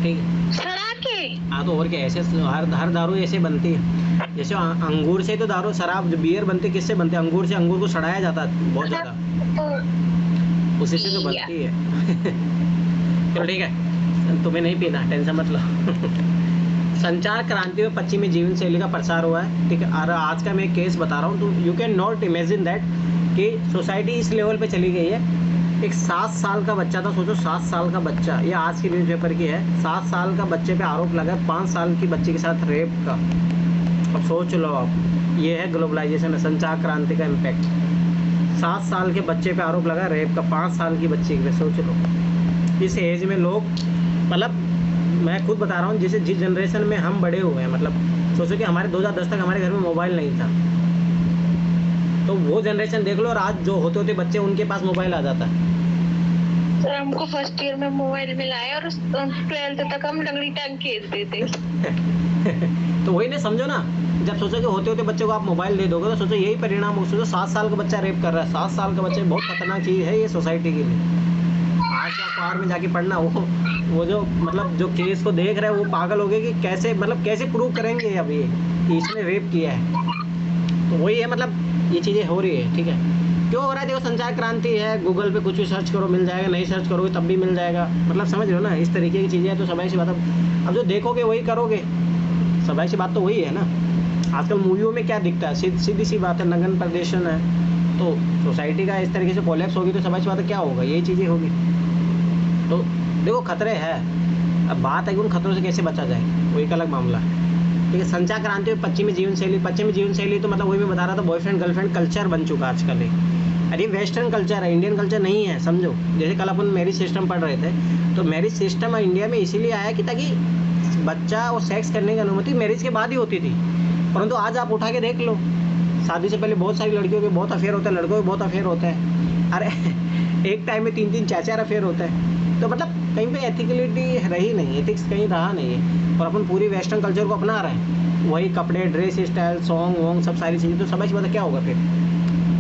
ठीक है, सड़ा के हाँ तो और क्या, ऐसे हर दारू ऐसे बनती है। जैसे अंगूर से तो दारू शराब जो बियर बनती है, किससे बनती है? अंगूर से। अंगूर को सड़ाया जाता है बहुत ज़्यादा, तो उसी से तो बनती है। चलो ठीक है, तुम्हें नहीं पीना, टेंशन मत लो। संचार क्रांति में पश्चिमी जीवन शैली का प्रसार हुआ है, ठीक है। और आज का मैं एक केस बता रहा हूँ, तो you can not imagine that कि सोसाइटी इस लेवल पे चली गई है। एक 7 साल का बच्चा था, सोचो 7 साल का बच्चा, ये आज की न्यूज़पेपर की है। 7 साल का बच्चे पे आरोप लगा 5 साल की बच्ची के साथ रेप का। अब सोच लो आप, ये है ग्लोबलाइजेशन में संचार क्रांति का इम्पैक्ट। 7 साल के बच्चे पे आरोप लगा रेप का, 5 साल की बच्ची पे, सोच लो। इस एज में लोग, मतलब मैं खुद बता रहा हूँ, जैसे जिस जनरेशन में हम बड़े हुए हैं, मतलब सोचो कि हमारे 2010 तक हमारे घर में मोबाइल नहीं था, तो वो जनरेशन देख लो, और आज जो होते होते बच्चे उनके पास मोबाइल आ जाता है। सर हमको फर्स्ट ईयर में मोबाइल मिला है और 12th तक हम लंगड़ी टांग खेलते थे। तो वही नहीं, समझो ना, जब सोचो कि होते होते बच्चे को आप मोबाइल दे दोगे, तो सोचो यही परिणाम हो। सोचो 7 साल का बच्चा रेप कर रहा है, 7 साल का बच्चा बहुत खतरनाक चीज़ है ये सोसाइटी के लिए। आज का अखबार में जाके पढ़ना, वो जो मतलब जो केस को देख रहे हैं वो पागल हो गए कि कैसे, मतलब कैसे प्रूव करेंगे अब ये कि इसने रेप किया है। तो वही है, मतलब ये चीज़ें हो रही है, ठीक है। क्यों हो रहा है? देखो, संचार क्रांति है, गूगल पे कुछ भी सर्च करो मिल जाएगा, नहीं सर्च करोगे तब भी मिल जाएगा, मतलब समझ रहे हो ना, इस तरीके की चीज़ें हैं। तो सभी सी बात, अब जो देखोगे वही करोगे, सभी सी बात तो वही है ना। आजकल मूवियों में क्या दिखता है? सीधी सी बात है, नग्न प्रदर्शन है। तो सोसाइटी का इस तरीके से कोलैप्स होगी तो सभी सी बात है, क्या होगा? यही चीज़ें होगी। तो देखो, खतरे हैं। अब बात है कि उन खतरों से कैसे बचा जाए, वो एक अलग मामला है, ठीक है। संचार क्रांति में पश्चिमी जीवन शैली तो मतलब वही मैं बता रहा था, बॉयफ्रेंड गर्लफ्रेंड कल्चर बन चुका आजकल है। अरे वेस्टर्न कल्चर है, इंडियन कल्चर नहीं है, समझो। जैसे कल अपन मैरिज सिस्टम पढ़ रहे थे, तो मैरिज सिस्टम इंडिया में इसीलिए आया कि ताकि बच्चा और सेक्स करने की अनुमति मैरिज के बाद ही होती थी। परंतु आज आप उठा के देख लो, शादी से पहले बहुत सारी लड़कियों के बहुत अफेयर होता है, लड़कों के बहुत अफेयर होता है। अरे एक टाइम में 3-3 4-4 अफेयर होता है। तो मतलब कहीं पे एथिकलिटी रही नहीं, एथिक्स कहीं रहा नहीं है, और अपन पूरी वेस्टर्न कल्चर को अपना रहे हैं। वही कपड़े, ड्रेस स्टाइल, सॉन्ग वॉन्ग, सब सारी चीज़ें। तो समझ पता क्या होगा फिर?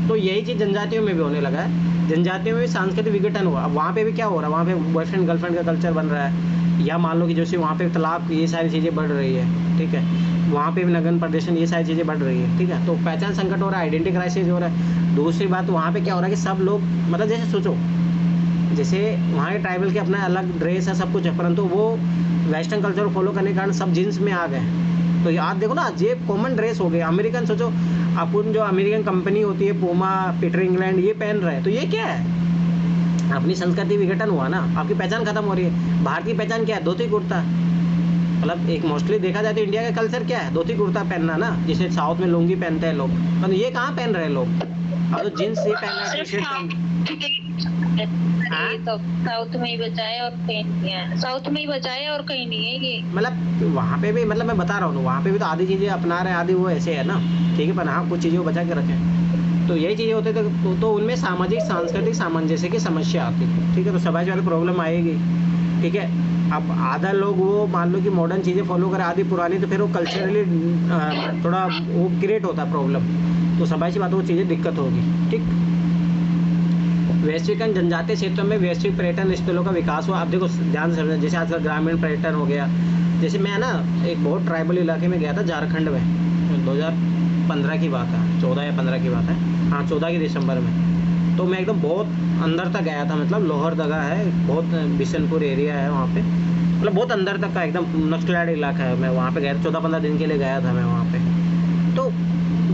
तो यही चीज़ जनजातियों में भी होने लगा है। जनजातियों में भी सांस्कृतिक विघटन हुआ। अब वहाँ पे भी क्या हो रहा है? वहाँ पे बॉयफ्रेंड गर्लफ्रेंड का कल्चर बन रहा है, या मान लो कि जैसे वहाँ पे तलाक, ये सारी चीज़ें बढ़ रही है, ठीक है। वहाँ पे भी नग्न प्रदर्शन, ये सारी चीज़ें बढ़ रही है, ठीक है। तो पहचान संकट हो रहा है, आइडेंटिटी क्राइसिस हो रहा है। दूसरी बात, वहाँ पे क्या हो रहा है कि सब लोग, मतलब जैसे सोचो, जैसे वहाँ के ट्राइबल के अपना अलग ड्रेस है, सब कुछ है, परंतु वो वेस्टर्न कल्चर को फॉलो करने के कारण सब जीन्स में आ गए। तो आज देखो ना, ये कॉमन ड्रेस हो गए। अमेरिकन, सोचो अपन, जो अमेरिकन कंपनी होती है पूमा, पीटर इंग्लैंड, ये पहन रहे हैं, तो ये क्या है? अपनी संस्कृति विघटन हुआ ना, आपकी पहचान खत्म हो रही है। भारतीय पहचान क्या है? धोती कुर्ता। मतलब एक मोस्टली देखा जाए तो इंडिया का कल्चर क्या है? धोती कुर्ता पहनना ना। जैसे साउथ में लुंगी पहनते हैं लोग, पर ये कहाँ पहन रहे हैं लोग? अब तो जीन्स ये पहन रहे हैं, टी शर्ट। हाँ? तो साउथ में ही बचाए और कहीं नहीं है, साउथ में ही बचाए और कहीं नहीं है ये। मतलब वहाँ पे भी, मतलब मैं बता रहा हूँ, वहाँ पे भी तो आधी चीज़ें अपना रहे हैं, आधी वो ऐसे है ना, ठीक है। पर हाँ, कुछ चीज़ें को बचा के रखें, तो यही चीज़ें होती है। तो उनमें सामाजिक सांस्कृतिक सामंजस्य की समस्या आती है, ठीक है। तो समाज वाली प्रॉब्लम आएगी, ठीक है। अब आधा लोग वो मान लो कि मॉडर्न चीज़ें फॉलो करें, आधी पुरानी, तो फिर वो कल्चरली थोड़ा वो क्रिएट होता है प्रॉब्लम। तो समाज की बात, वो चीज़ें दिक्कत होगी, ठीक। वैश्विक जनजातीय क्षेत्रों में वैश्विक पर्यटन स्थलों का विकास हुआ। अब देखो ध्यान से समझना, जैसे आजकल ग्रामीण पर्यटन हो गया। जैसे मैं ना एक बहुत ट्राइबल इलाके में गया था, झारखंड में, 2015 की बात है, 14 या 15 की बात है, हाँ 14 की दिसंबर में। तो मैं एकदम बहुत अंदर तक गया था, मतलब लोहरदगा है, बहुत बिशनपुर एरिया है वहाँ पे, मतलब बहुत अंदर तक का एकदम नक्सलाइट इलाका है। मैं वहाँ पे गया, 14-15 दिन के लिए गया था मैं वहाँ पे। तो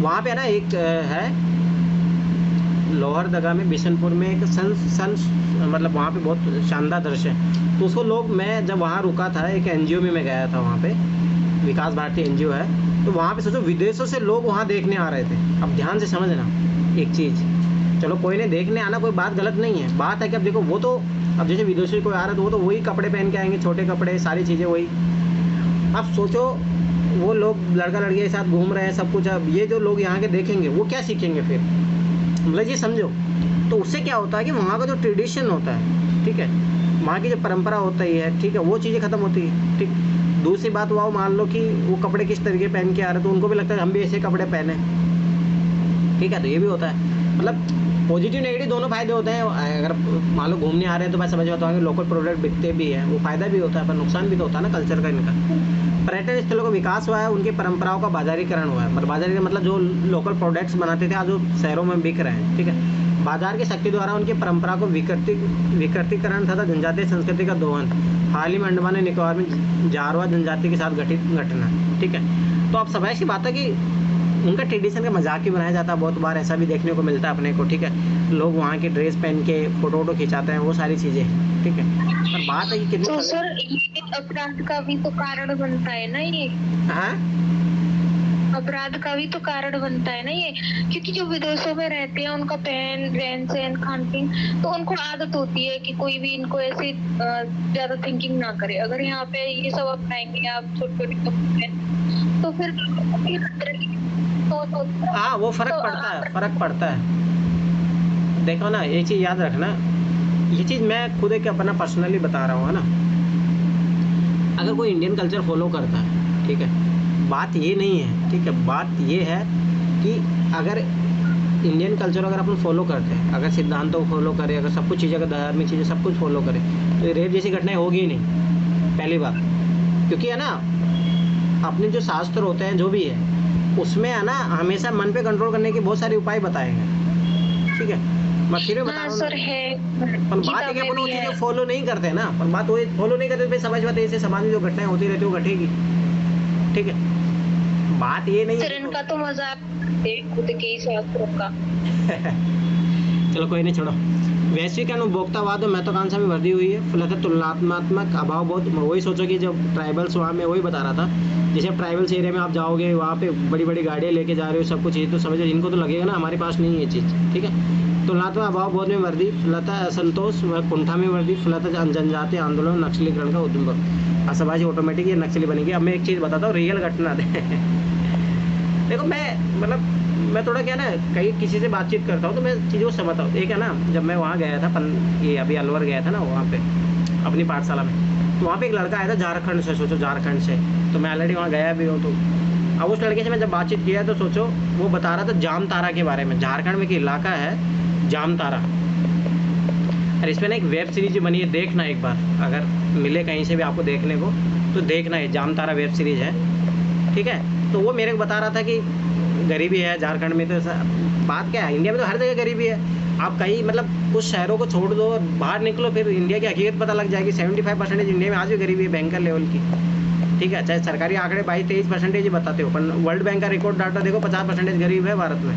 वहाँ पे ना एक है लोहरदगा में, बिशनपुर में एक मतलब वहाँ पे बहुत शानदार दृश्य है। तो उसको लोग, मैं जब वहाँ रुका था, एक एनजीओ में मैं गया था वहाँ पे, विकास भारती एनजीओ है। तो वहाँ पे सोचो विदेशों से लोग वहाँ देखने आ रहे थे। अब ध्यान से समझना एक चीज़, चलो कोई नहीं, देखने आना कोई बात गलत नहीं है, बात है कि अब देखो वो तो, अब जैसे विदेशी कोई आ रहा है तो वो तो वही कपड़े पहन के आएंगे, छोटे कपड़े, सारी चीज़ें वही। अब सोचो वो लोग लड़का लड़की के साथ घूम रहे हैं, सब कुछ। अब ये जो लोग यहाँ के देखेंगे, वो क्या सीखेंगे फिर? मतलब ये समझो। तो उससे क्या होता है कि वहाँ का जो ट्रेडिशन होता है, ठीक है, वहाँ की जो परंपरा होती है, ठीक है, वो चीज़ें ख़त्म होती है, ठीक। दूसरी बात, वो मान लो कि वो कपड़े किस तरीके पहन के आ रहे हैं, तो उनको भी लगता है हम भी ऐसे कपड़े पहने, ठीक है। तो ये भी होता है, मतलब पॉजिटिव नेगेटिव दोनों फायदे होते हैं। अगर मान लो घूमने आ रहे हैं तो मैं समझ पाता हूँ कि लोकल प्रोडक्ट बिकते भी हैं, वो फायदा भी होता है, पर नुकसान भी तो होता है ना कल्चर का इनका। पर्यटन स्थलों का विकास हुआ है, उनकी परंपराओं का बाजारीकरण हुआ है। बाजारीकरण मतलब जो लोकल प्रोडक्ट्स बनाते थे आज वो शहरों में बिक रहे हैं, ठीक है। बाजार की शक्ति द्वारा उनकी परंपरा को विकृतीकरण तथा जनजातीय संस्कृति का दोहन। हाल ही में अंडमान और निकोबार में जारवा जनजाति के साथ घटित घटना, ठीक है। तो अब समय की बात है कि उनका ट्रेडिशन का मजाक भी बनाया जाता है, बहुत बार ऐसा भी देखने को मिलता है अपने को, ठीक है। लोग वहाँ की ड्रेस पहन के फोटो वोटो खिंचाते हैं, वो सारी चीज़ें, ठीक है। पर बात है कि कितनी तो सर ये अपराध का भी तो कारण बनता है ना ये, हाँ अपराध का भी तो कारण बनता है ना ये, क्योंकि जो विदेशों में रहते हैं उनका रहन सहन खान पीन, तो उनको आदत होती है कि कोई भी इनको ऐसे ज्यादा थिंकिंग ना करे। अगर यहाँ पे ये सब अपनाएंगे आप छोटे छोटे कपड़े, तो फिर हाँ वो फर्क पड़ता है, फर्क पड़ता है। देखो ना, ये चीज़ याद रखना, ये चीज़ मैं खुद एक अपना पर्सनली बता रहा हूँ, है ना। अगर कोई इंडियन कल्चर फॉलो करता है, ठीक है, बात ये नहीं है, ठीक है, बात ये है कि अगर इंडियन कल्चर अगर अपन फॉलो करते हैं, अगर सिद्धांतों को फॉलो करें, अगर सब कुछ चीज़ें, अगर धार्मिक चीज़ें सब कुछ फॉलो करें, तो ये रेप जैसी घटनाएं होगी ही नहीं, पहली बात। क्योंकि है ना, अपने जो शास्त्र होते हैं जो भी है उसमें है ना हमेशा मन पे कंट्रोल करने के बहुत सारे उपाय बताए हैं, ठीक है। मैं फिर भी बता रहा हूँ, पर बात है कि अपन वो चीज़ें फॉलो नहीं करते ना, पर बात वो फॉलो नहीं करते तो समझ पाते ऐसे समाज में जो घटनाएं होती रहती है वो घटेगी, ठीक है। बात ये नहीं है इनका तो मजाक खुद के ही शास्त्रों का। चलो कोई नहीं, छोड़ो। वैश्विक उपभोक्तावाद और महत्वाकांक्षा में वृद्धि हुई है, फलतः तुलनात्मक अभाव बहुत। वही सोचो कि जब ट्राइबल्स, वहाँ में वही बता रहा था, जैसे ट्राइबल्स एरिया में आप जाओगे, वहाँ पे बड़ी बड़ी गाड़ियाँ लेके जा रहे हो, सब कुछ चीज़, तो समझो इनको तो लगेगा ना हमारे पास नहीं है चीज़, ठीक है। तुलनात्मक अभाव बहुत में वृद्धि, फलतः असंतोष व कुंठा में वृद्धि, फलतः जनजातीय आंदोलन नक्सलीकरण का उद्भव। असमाजी ऑटोमेटिक ये नक्सली बनेगी। अब मैं एक चीज़ बताता हूँ, रियल घटना देखो मैं थोड़ा क्या ना, कहीं किसी से बातचीत करता हूँ तो मैं चीज़ों को समझता हूँ। एक है ना, जब मैं वहाँ गया था ये अभी अलवर गया था ना, वहाँ पे अपनी पाठशाला में, तो वहाँ पे एक लड़का आया था झारखंड से, सोचो झारखंड से, तो मैं ऑलरेडी वहाँ गया भी हूँ। तो अब उस लड़के से मैं जब बातचीत किया तो सोचो वो बता रहा था जामताड़ा के बारे में। झारखंड में एक इलाका है जामताड़ा, और इसमें ना एक वेब सीरीज बनी है, देखना एक बार, अगर मिले कहीं से भी आपको देखने को तो देखना है, जामताड़ा वेब सीरीज है, ठीक है। तो वो मेरे को बता रहा था कि गरीबी है झारखंड में, तो ऐसा बात क्या है, इंडिया में तो हर जगह गरीबी है। आप कहीं मतलब कुछ शहरों को छोड़ दो, बाहर निकलो, फिर इंडिया की हकीकत पता लग जाएगी। 75% इंडिया में आज भी गरीबी है, भयंकर लेवल की, ठीक है। चाहे सरकारी आंकड़े 22-23% ही बताते हो, पर वर्ल्ड बैंक का रिकॉर्ड डाटा देखो, 50% गरीब है भारत में।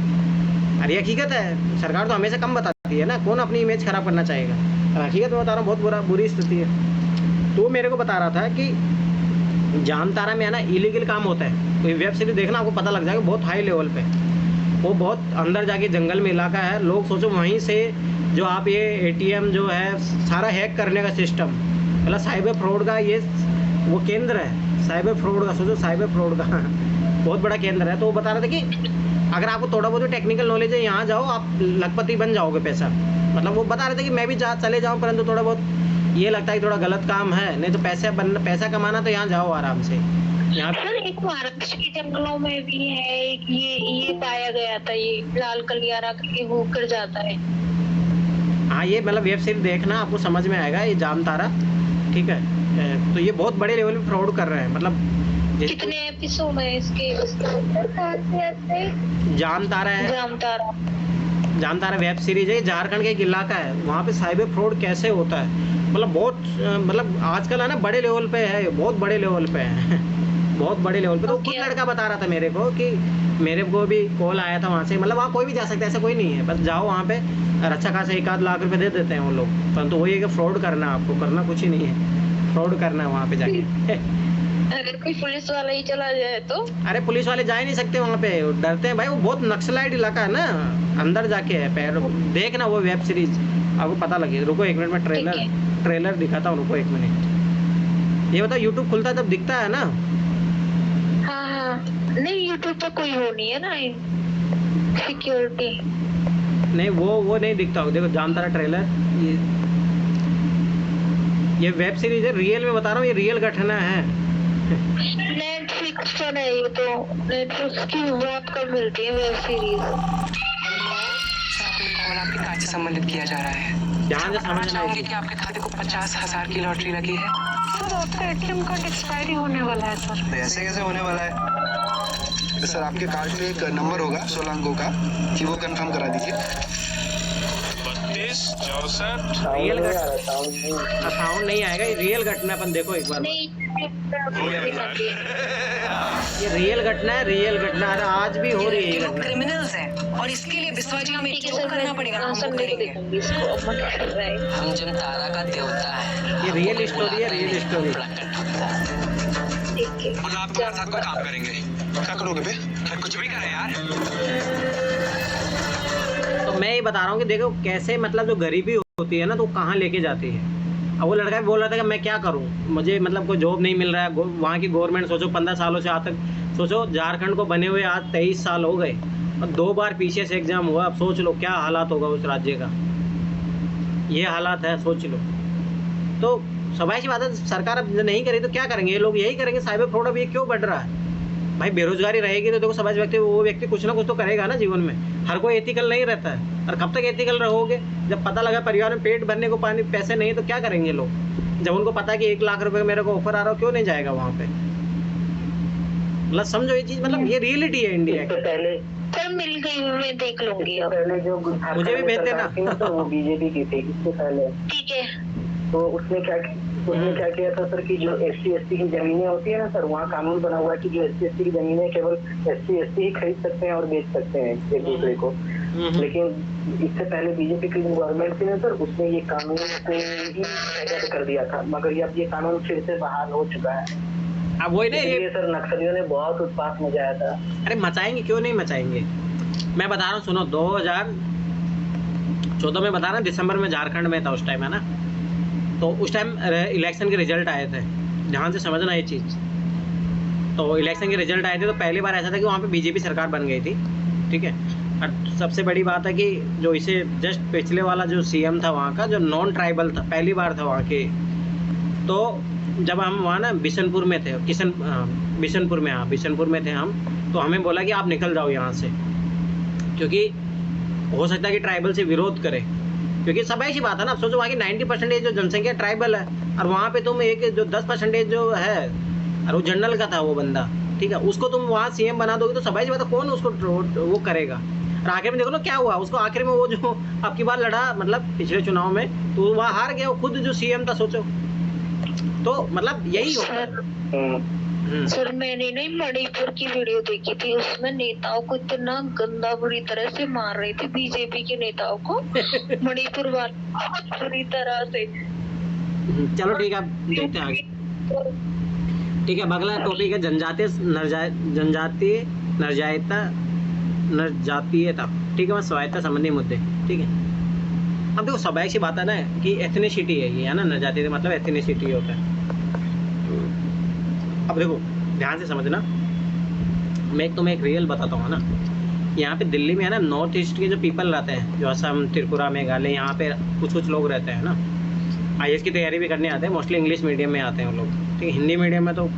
अरे हकीकत है, सरकार तो हमेशा कम बताती है ना, कौन अपनी इमेज खराब करना चाहेगा। हकीकत में बता रहा हूँ, बहुत बुरी स्थिति है। तो मेरे को बता रहा था कि जामताड़ा में है ना इलीगल काम होता है। तो ये वेब सीरीज देखना, आपको पता लग जाएगा, बहुत हाई लेवल पे, वो बहुत अंदर जाके जंगल में इलाका है। लोग सोचो वहीं से जो आप ये एटीएम जो है सारा हैक करने का सिस्टम, मतलब साइबर फ्रॉड का ये वो केंद्र है, साइबर फ्रॉड का, सोचो साइबर फ्रॉड का बहुत बड़ा केंद्र है। तो वो बता रहे थे कि अगर आपको थोड़ा बहुत टेक्निकल नॉलेज है, यहाँ जाओ, आप लखपति बन जाओगे पैसा। मतलब वो बता रहे थे कि मैं भी चले जाऊँ, परंतु थोड़ा बहुत ये लगता है कि थोड़ा गलत काम है, नहीं तो पैसा कमाना तो यहाँ जाओ आराम से। यहाँ सर एक महाराष्ट्र के जंगलों में भी है, ये पाया गया था, ये लाल कलियारा करके वो कर जाता है। हाँ, ये मतलब वेब सीरीज देखना, आपको समझ में आएगा, ये जामताड़ा, ठीक है। तो ये बहुत बड़े लेवल पे फ्रॉड कर रहे हैं, मतलब कितने एपिसोड है इसके? जामताड़ा है, जामताड़ा वेब सीरीज है। झारखंड का एक इलाका है, वहाँ पे साइबर फ्रॉड कैसे होता है, मतलब बहुत, मतलब आजकल है ना बड़े लेवल पे है, बहुत बड़े लेवल पे है बहुत बड़े लेवल पे। तो खुद लड़का बता रहा था मेरे को कि मेरे को भी कॉल आया था वहाँ से, मतलब वहाँ कोई भी जा सकता है, ऐसा कोई नहीं है, बस जाओ वहाँ पे और अच्छा खासा 1-8 लाख रुपए दे देते हैं वो लोग। परंतु वही है कि फ्रॉड करना, आपको करना कुछ ही नहीं है, फ्रॉड करना है वहाँ पे जाके अगर कोई पुलिस वाला ही चला जाए तो? अरे पुलिस वाले जा ही नहीं सकते वहाँ पे, डरते हैं भाई, वो बहुत नक्सलाइट इलाका है ना, अंदर जाके है। पैर देखना वो वेब सीरीज, आपको पता लगे। रुको 1 मिनट में ट्रेलर दिखाता हूँ, रुको 1 मिनट। ये बताओ यूट्यूब खुलता है तब दिखता है ना? हाँ, नहीं यूट्यूब पर कोई वो नहीं है ना सिक्योरिटी, नहीं वो नहीं दिखता होगा। देखो जामताड़ा ट्रेलर, ये वेब सीरीज है, रियल में बता रहा हूँ, ये रियल घटना है। नेटफ्लिक्स पर है ये, तो नेटफ्लिक्स की बहुत कम मिलती है वेब सीरीज। और आपके कार्ड से संबंधित किया जा रहा है। ध्यान से बताना समझना चाहूंगी है। कि आपके खाते को 50,000 की लॉटरी लगी है। सर आपका एटीएम कार्ड एक्सपायरी होने वाला है सर। ऐसे कैसे होने वाला है? तो सर आपके कार्ड में एक नंबर होगा 16 अंकों का, कि वो कंफर्म करा दीजिए। 32 64 रियल नहीं आ रहा, साउंड नहीं आएगा, ये रियल घटना अपन देखो एक बार। नहीं ये रियल घटना है, रियल घटना है, आज भी हो रही है ये लोग घटना। क्रिमिनल्स हैं और इसके लिए बिस्वा जी हमें ठीक है जो सर, करना पड़ेगा हम वो संडे को करेंगे। देखूंगी इसको, अब मन कर रहा है। हम जमतारा का देवता है। ये रियल स्टोरी है, रियल स्टोरी। ठीक है और आप हमारे साथ कोई काम करेंगे, क्या करोगे बे? क्या कुछ भी करें यार। तो मैं ये बता रहा हूँ कि देखो कैसे मतलब जो गरीबी होती है ना, तो कहाँ लेके जाती है। अब वो लड़का भी बोल रहा था कि मैं क्या करूँ, मुझे मतलब कोई जॉब नहीं मिल रहा है। वहाँ की गवर्नमेंट सोचो 15 सालों से आज तक, सोचो झारखंड को बने हुए आज 23 साल हो गए और 2 बार पीछे से एग्जाम हुआ। अब सोच लो क्या हालात होगा उस राज्य का। ये हालात है, सोच लो। तो सवाल सी बात है, सरकार अब नहीं करेगी तो क्या करेंगे ये लोग? यही करेंगे। साइबर फ्रॉड अब ये क्यों बढ़ रहा है भाई? बेरोजगारी रहेगी तो देखो समाज व्यक्ति, वो व्यक्ति कुछ ना कुछ तो करेगा ना जीवन में। हर कोई एथिकल नहीं रहता है। और कब तक एथिकल रहोगे? जब पता लगा परिवार में पेट भरने को पैसे नहीं तो क्या करेंगे लोग? जब उनको पता है कि 1 लाख रुपए मेरे को ऑफर आ रहा हो, क्यों नहीं जाएगा वहाँ पे? मतलब समझो ये चीज, मतलब ये रियलिटी है इंडिया इससे की। पहले सर मिल गई, मैं देख लूंगी अब। पहले जो मुझे भी भेजते ना। सरकार थी तो वो बीजेपी की थी इससे पहले। ठीक है तो उसने क्या किया था सर कि जो SC/ST की जमीनें होती है ना सर, वहाँ कानून बना हुआ है कि जो SC/ST की जमीनें केवल SC/ST ही खरीद सकते हैं और बेच सकते हैं एक दूसरे को। लेकिन इससे पहले बीजेपी की गवर्नमेंट थी ना सर, उसने ये कानून को ही रद्द कर दिया था, मगर अब ये कानून फिर से बहाल हो चुका है। अब वही ना इसलिए ये, सर नक्सलियों ने बहुत उत्पात मचाया था। अरे मचाएंगे क्यों नहीं मचाएंगे? मैं बता रहा हूँ सुनो, 2014 में बता रहा हूँ, दिसंबर में झारखंड में था उस टाइम, है ना। तो उस टाइम इलेक्शन के रिजल्ट आए थे, ध्यान से समझना ये चीज़। तो इलेक्शन के रिजल्ट आए थे तो पहली बार ऐसा था कि वहाँ पे बीजेपी सरकार बन गई थी, ठीक है। और सबसे बड़ी बात है कि जो इसे जस्ट पिछले वाला जो CM था वहाँ का, जो नॉन ट्राइबल था, पहली बार था वहाँ के। तो जब हम वहाँ ना बिशनपुर में थे, बिशनपुर में थे हम, तो हमें बोला कि आप निकल जाओ यहाँ से, क्योंकि हो सकता है कि ट्राइबल से विरोध करे। क्योंकि सब ऐसी बात है ना। अब सोचो वहाँ की 90% जो जनसंख्या ट्राइबल है, और वहाँ पे तुम एक जो 10% जो है, और वो जनरल का था वो बंदा, ठीक है, उसको तुम वहाँ CM बना दोगे तो सब ऐसी बात है, कौन उसको वो करेगा? और आखिर में देखो ना क्या हुआ उसको। आखिर में वो जो अब की बार लड़ा, मतलब पिछले चुनाव में, तो वहाँ हार गया वो खुद जो CM था, सोचो। तो मतलब यही होता है। सर मैंने नहीं मणिपुर की वीडियो देखी थी, उसमें नेताओं को इतना गंदा बुरी तरह से मार रही थी, बीजेपी के नेताओं को मणिपुर वाले बहुत बुरी तरह से। चलो ठीक है, अब देखते हैं आगे। ठीक है, अगला टॉपिक है नरजातीयता, ठीक है, मैं स्वायत्ता संबंधी मुद्दे, ठीक है। अब देखो स्वाभाविक सी बात है ना कि एथनिसिटी है ये, है ना। नरजातीयता मतलब एथनिसिटी होता है। अब देखो ध्यान से समझना, मैं तुम्हें एक रियल बताता हूँ ना। यहाँ पे दिल्ली में है ना, नॉर्थ ईस्ट के जो पीपल रहते हैं, जो असम, त्रिपुरा, मेघालय, यहाँ पे कुछ लोग रहते हैं ना, IAS की तैयारी भी करने आते हैं। मोस्टली इंग्लिश मीडियम में आते हैं वो लोग, ठीक है। हिंदी मीडियम में तो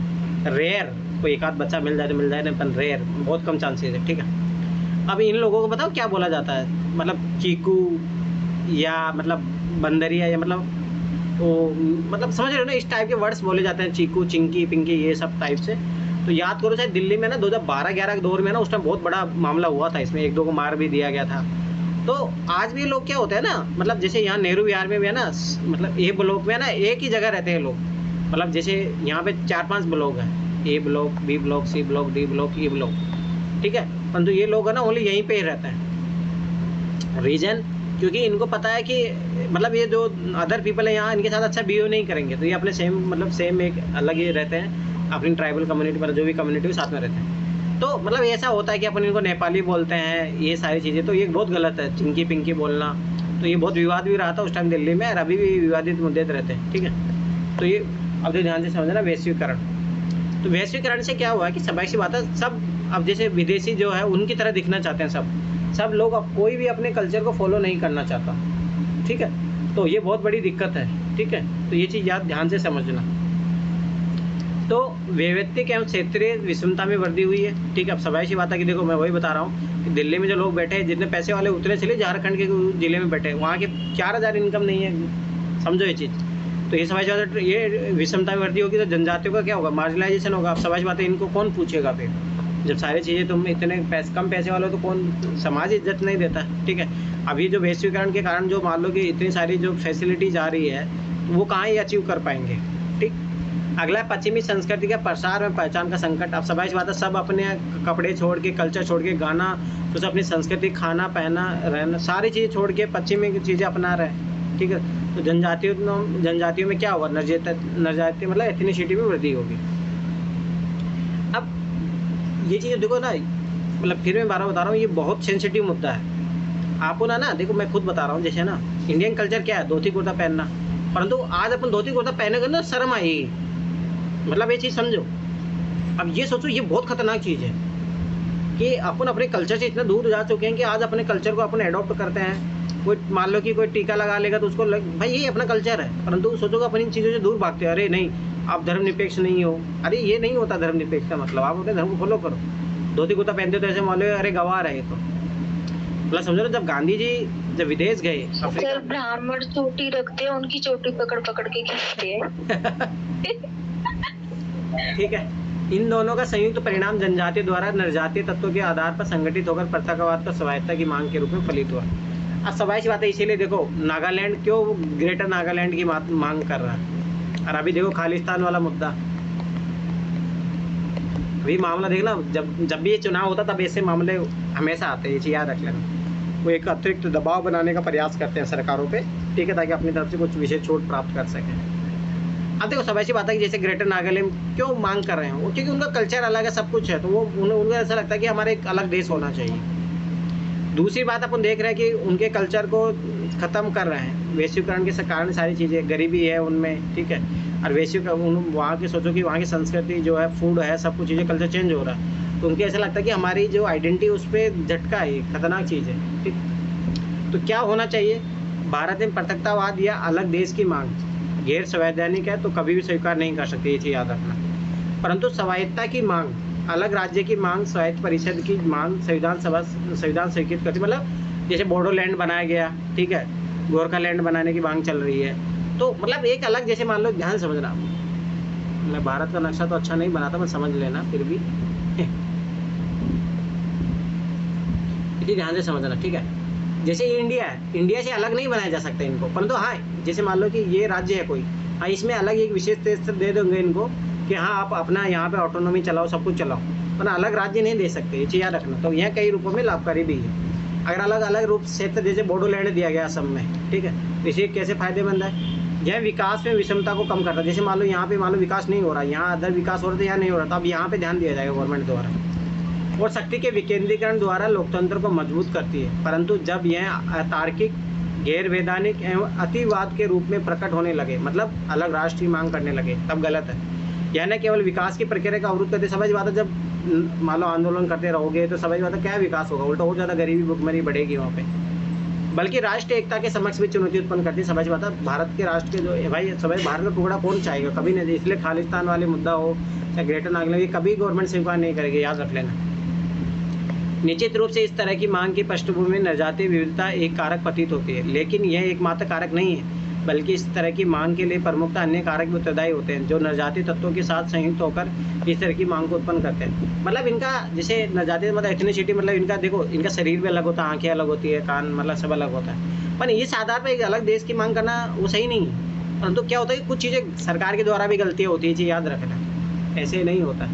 रेयर, कोई एक आध बच्चा मिल जाए तो मिल जाए, नहीं पर रेयर, बहुत कम चांसेस है, ठीक है। अब इन लोगों को बताओ क्या बोला जाता है, मतलब चीकू या मतलब बंदरिया, या मतलब वो, मतलब समझ रहे हो ना, इस टाइप के वर्ड्स बोले जाते हैं, चीकू, चिंकी, पिंकी, ये सब टाइप से। तो याद करो शायद दिल्ली में ना 2012-11 के दौर में ना, उस टाइम बहुत बड़ा मामला हुआ था इसमें, 1-2 को मार भी दिया गया था। तो आज भी लोग क्या होते हैं ना, मतलब जैसे यहाँ नेहरू विहार में भी है ना, मतलब A ब्लॉक में है ना, एक ही जगह रहते हैं लोग। मतलब जैसे यहाँ पे 4-5 ब्लॉक है, A block, B block, C block, D block, E block, ठीक है। परंतु ये लोग है ना ओनली यहीं पे ही रहते हैं। रीजन क्योंकि इनको पता है कि मतलब ये जो अदर पीपल है यहाँ, इनके साथ अच्छा बिहेव नहीं करेंगे, तो ये अपने सेम एक अलग ही रहते हैं, अपनी ट्राइबल कम्युनिटी, मतलब जो भी कम्युनिटी साथ में रहते हैं। तो मतलब ऐसा होता है कि अपन इनको नेपाली बोलते हैं, ये सारी चीज़ें, तो ये बहुत गलत है, चिंकी पिंकी बोलना। तो ये बहुत विवाद भी रहा था उस टाइम दिल्ली में, और अभी भी विवादित मुद्दे रहते हैं, ठीक है। तो ये अब जो ध्यान से समझना, वैश्वीकरण। तो वैश्वीकरण से क्या हुआ कि स्वाभाविक सी बात है, सब अब जैसे विदेशी जो है उनकी तरह दिखना चाहते हैं सब लोग। अब कोई भी अपने कल्चर को फॉलो नहीं करना चाहता, ठीक है। तो ये बहुत बड़ी दिक्कत है, ठीक है। तो ये चीज़ याद ध्यान से समझना। तो वैयक्तिक एवं क्षेत्रीय विषमता में वृद्धि हुई है। ठीक है, अब सवाल सी बात है कि देखो मैं वही बता रहा हूँ कि दिल्ली में जो लोग बैठे हैं, जितने पैसे वाले उतने चले झारखंड के जिले में बैठे, वहाँ के 4000 इनकम नहीं है, समझो ये चीज़। तो ये सवाल बात है, ये विषमता में वृद्धि होगी तो जनजातियों का क्या होगा, मार्जिनलाइजेशन होगा। अब सवाल बात है, इनको कौन पूछेगा फिर, जब सारी चीज़ें तुम इतने कम पैसे वाले हो तो कौन, समाज इज्जत नहीं देता। ठीक है, अभी जो वैश्वीकरण के कारण जो मान लो कि इतनी सारी जो फैसिलिटीज आ रही है, वो कहाँ ही अचीव कर पाएंगे। ठीक, अगला पश्चिमी संस्कृति का प्रसार में पहचान का संकट। अब सबाइश बात है, सब अपने कपड़े छोड़ के, कल्चर छोड़ के, गाना तो अपनी संस्कृति, खाना पहना, रहना, सारी चीज़ें छोड़ के पश्चिमी की चीज़ें अपना रहे। ठीक है, तो जनजातियों में क्या होगा, नरजाति मतलब एथनिसिटी में वृद्धि होगी। अब ये चीज़ देखो ना, मतलब फिर मैं बार बता रहा हूँ, ये बहुत सेंसिटिव मुद्दा है। आपको ना देखो, मैं खुद बता रहा हूँ, जैसे ना इंडियन कल्चर क्या है, धोती कुर्ता पहनना, परंतु आज अपन धोती कुर्ता पहनेंगे ना शर्म आएगी। मतलब ये चीज़ समझो। अब ये सोचो, ये बहुत खतरनाक चीज़ है कि अपन अपने कल्चर से इतना दूर जा चुके हैं कि आज अपने कल्चर को अपन एडॉप्ट करते हैं। कोई मान लो कि कोई टीका लगा लेगा तो उसको भाई ये अपना कल्चर है, परंतु सोचो कि अपन इन चीज़ों से दूर भागते हैं। अरे नहीं, आप धर्मनिरपेक्ष नहीं हो। अरे ये नहीं होता धर्मनिरपेक्ष का मतलब, आप अपने धर्म को फॉलो करो। धोती कुर्ता पहनते तो ऐसे मान लो अरे गवार है ये तो, मतलब समझो ना, जब गांधी जी जब विदेश गए, सर ब्राह्मण चोटी रखते हैं, उनकी चोटी पकड़ के खींचते हैं। ठीक है, इन दोनों का संयुक्त परिणाम जनजाति द्वारा नरजातीय तत्वों के आधार पर संगठित होकर पृथकवाद का स्वायत्ता की मांग के रूप में फलित हुआ। अब सवाल सी बात है, इसीलिए देखो नागालैंड क्यों ग्रेटर नागालैंड की मांग कर रहा है। और अभी देखो खालिस्तान वाला मुद्दा, अभी मामला देखना, जब भी ये चुनाव होता तब ऐसे मामले हमेशा आते हैं, ये चीज़ याद रख लेना। वो एक अतिरिक्त दबाव बनाने का प्रयास करते हैं सरकारों पे, ठीक है, ताकि अपनी तरफ से कुछ विशेष छूट प्राप्त कर सकें। अब देखो सब ऐसी बात है कि जैसे ग्रेटर नागालैंड क्यों मांग कर रहे हैं वो, क्योंकि उनका कल्चर अलग है, सब कुछ है, तो वो उनको ऐसा लगता है कि हमारा एक अलग देश होना चाहिए। दूसरी बात अपन देख रहे हैं कि उनके कल्चर को ख़त्म कर रहे हैं, वैश्वीकरण के कारण सारी चीज़ें, गरीबी है उनमें, ठीक है, और वैश्वीकरण वहाँ के सोचो कि वहाँ की संस्कृति जो है, फूड है, सब कुछ चीज़ें, कल्चर चेंज हो रहा है, तो उनको ऐसा लगता है कि हमारी जो आइडेंटिटी उस पर झटका है, खतरनाक चीज़ है। ठीक, तो क्या होना चाहिए, भारत में पृथकतावाद या अलग देश की मांग गैर संवैधानिक है तो कभी भी स्वीकार नहीं कर सकते, ये चीज़ याद रखना। परंतु स्वायत्ता की मांग, अलग राज्य की मांग, स्वायत्त परिषद की मांग संविधान स्वीकृत करती, मतलब जैसे बोडोलैंड बनाया गया, ठीक है, गोरखालैंड बनाने की मांग चल रही है, तो मतलब एक अलग, जैसे मान लो, ध्यान समझना, मैं भारत का नक्शा तो अच्छा नहीं बनाता, मैं समझ लेना फिर भी इतनी ध्यान से समझना, ठीक है। जैसे इंडिया है, इंडिया से अलग नहीं बनाया जा सकता इनको, परंतु हाँ, जैसे मान लो कि ये राज्य है कोई, हाँ, इसमें अलग एक विशेष क्षेत्र दे देंगे इनको कि हाँ आप अपना यहाँ पे ऑटोनॉमी चलाओ, सब कुछ चलाओ, वरना अलग राज्य नहीं दे सकते, ये चीज़ याद रखना। तो यह कई रूपों में लाभकारी भी है। अगर अलग अलग रूप क्षेत्र, जैसे बोडोलैंड दिया गया असम में, ठीक है, तो इसे कैसे फायदेमंद है, यह विकास में विषमता को कम करता है। जैसे मान लो यहाँ पे मान लो विकास नहीं हो रहा, यहाँ अदर विकास हो रहा था, यहाँ नहीं हो रहा, तो अब यहाँ पे ध्यान दिया जाएगा गवर्नमेंट द्वारा। और शक्ति के विकेंद्रीकरण द्वारा लोकतंत्र को मजबूत करती है, परंतु जब यह अतार्किक, गैर वैधानिक एवं अतिवाद के रूप में प्रकट होने लगे, मतलब अलग राष्ट्र की मांग करने लगे, तब गलत है। यह न केवल विकास की प्रक्रिया का अवरुद्ध करते, समझ बात है, जब मान लो आंदोलन करते रहोगे तो समझ बात है क्या विकास होगा, उल्टा और ज़्यादा गरीबी भुखमरी बढ़ेगी वहाँ पे, बल्कि राष्ट्र एकता के समक्ष भी चुनौती उत्पन्न करती है। समझ बात है, भारत के राष्ट्र के जो भाई, समझ भारत का टुकड़ा कौन चाहेगा, कभी नहीं। इसलिए खालिस्तान वाले मुद्दा हो या ग्रेटर नागालैंड, कभी गवर्नमेंट स्वीकार नहीं करेगी, याद रख लेना। निश्चित रूप से इस तरह की मांग की पृष्ठभूमि में नरजातीय विविधता एक कारक प्रतीत होती है, लेकिन यह एकमात्र कारक नहीं है, बल्कि इस तरह की मांग के लिए प्रमुखता अन्य कारक भी उत्तरदायी होते हैं, जो नरजातीय तत्वों के साथ संयुक्त होकर इस तरह की मांग को उत्पन्न करते हैं। मतलब इनका जैसे नरजातीय मतलब एथनिसिटी, मतलब इनका देखो, इनका शरीर भी अलग होता है, आंखें अलग होती है, कान, मतलब सब अलग होता है, पर इस आधार पर एक अलग देश की मांग करना वो सही नहीं है। परंतु क्या होता है कि कुछ चीज़ें सरकार के द्वारा भी गलतियाँ होती है, चीज़ याद रखना, ऐसे नहीं होता।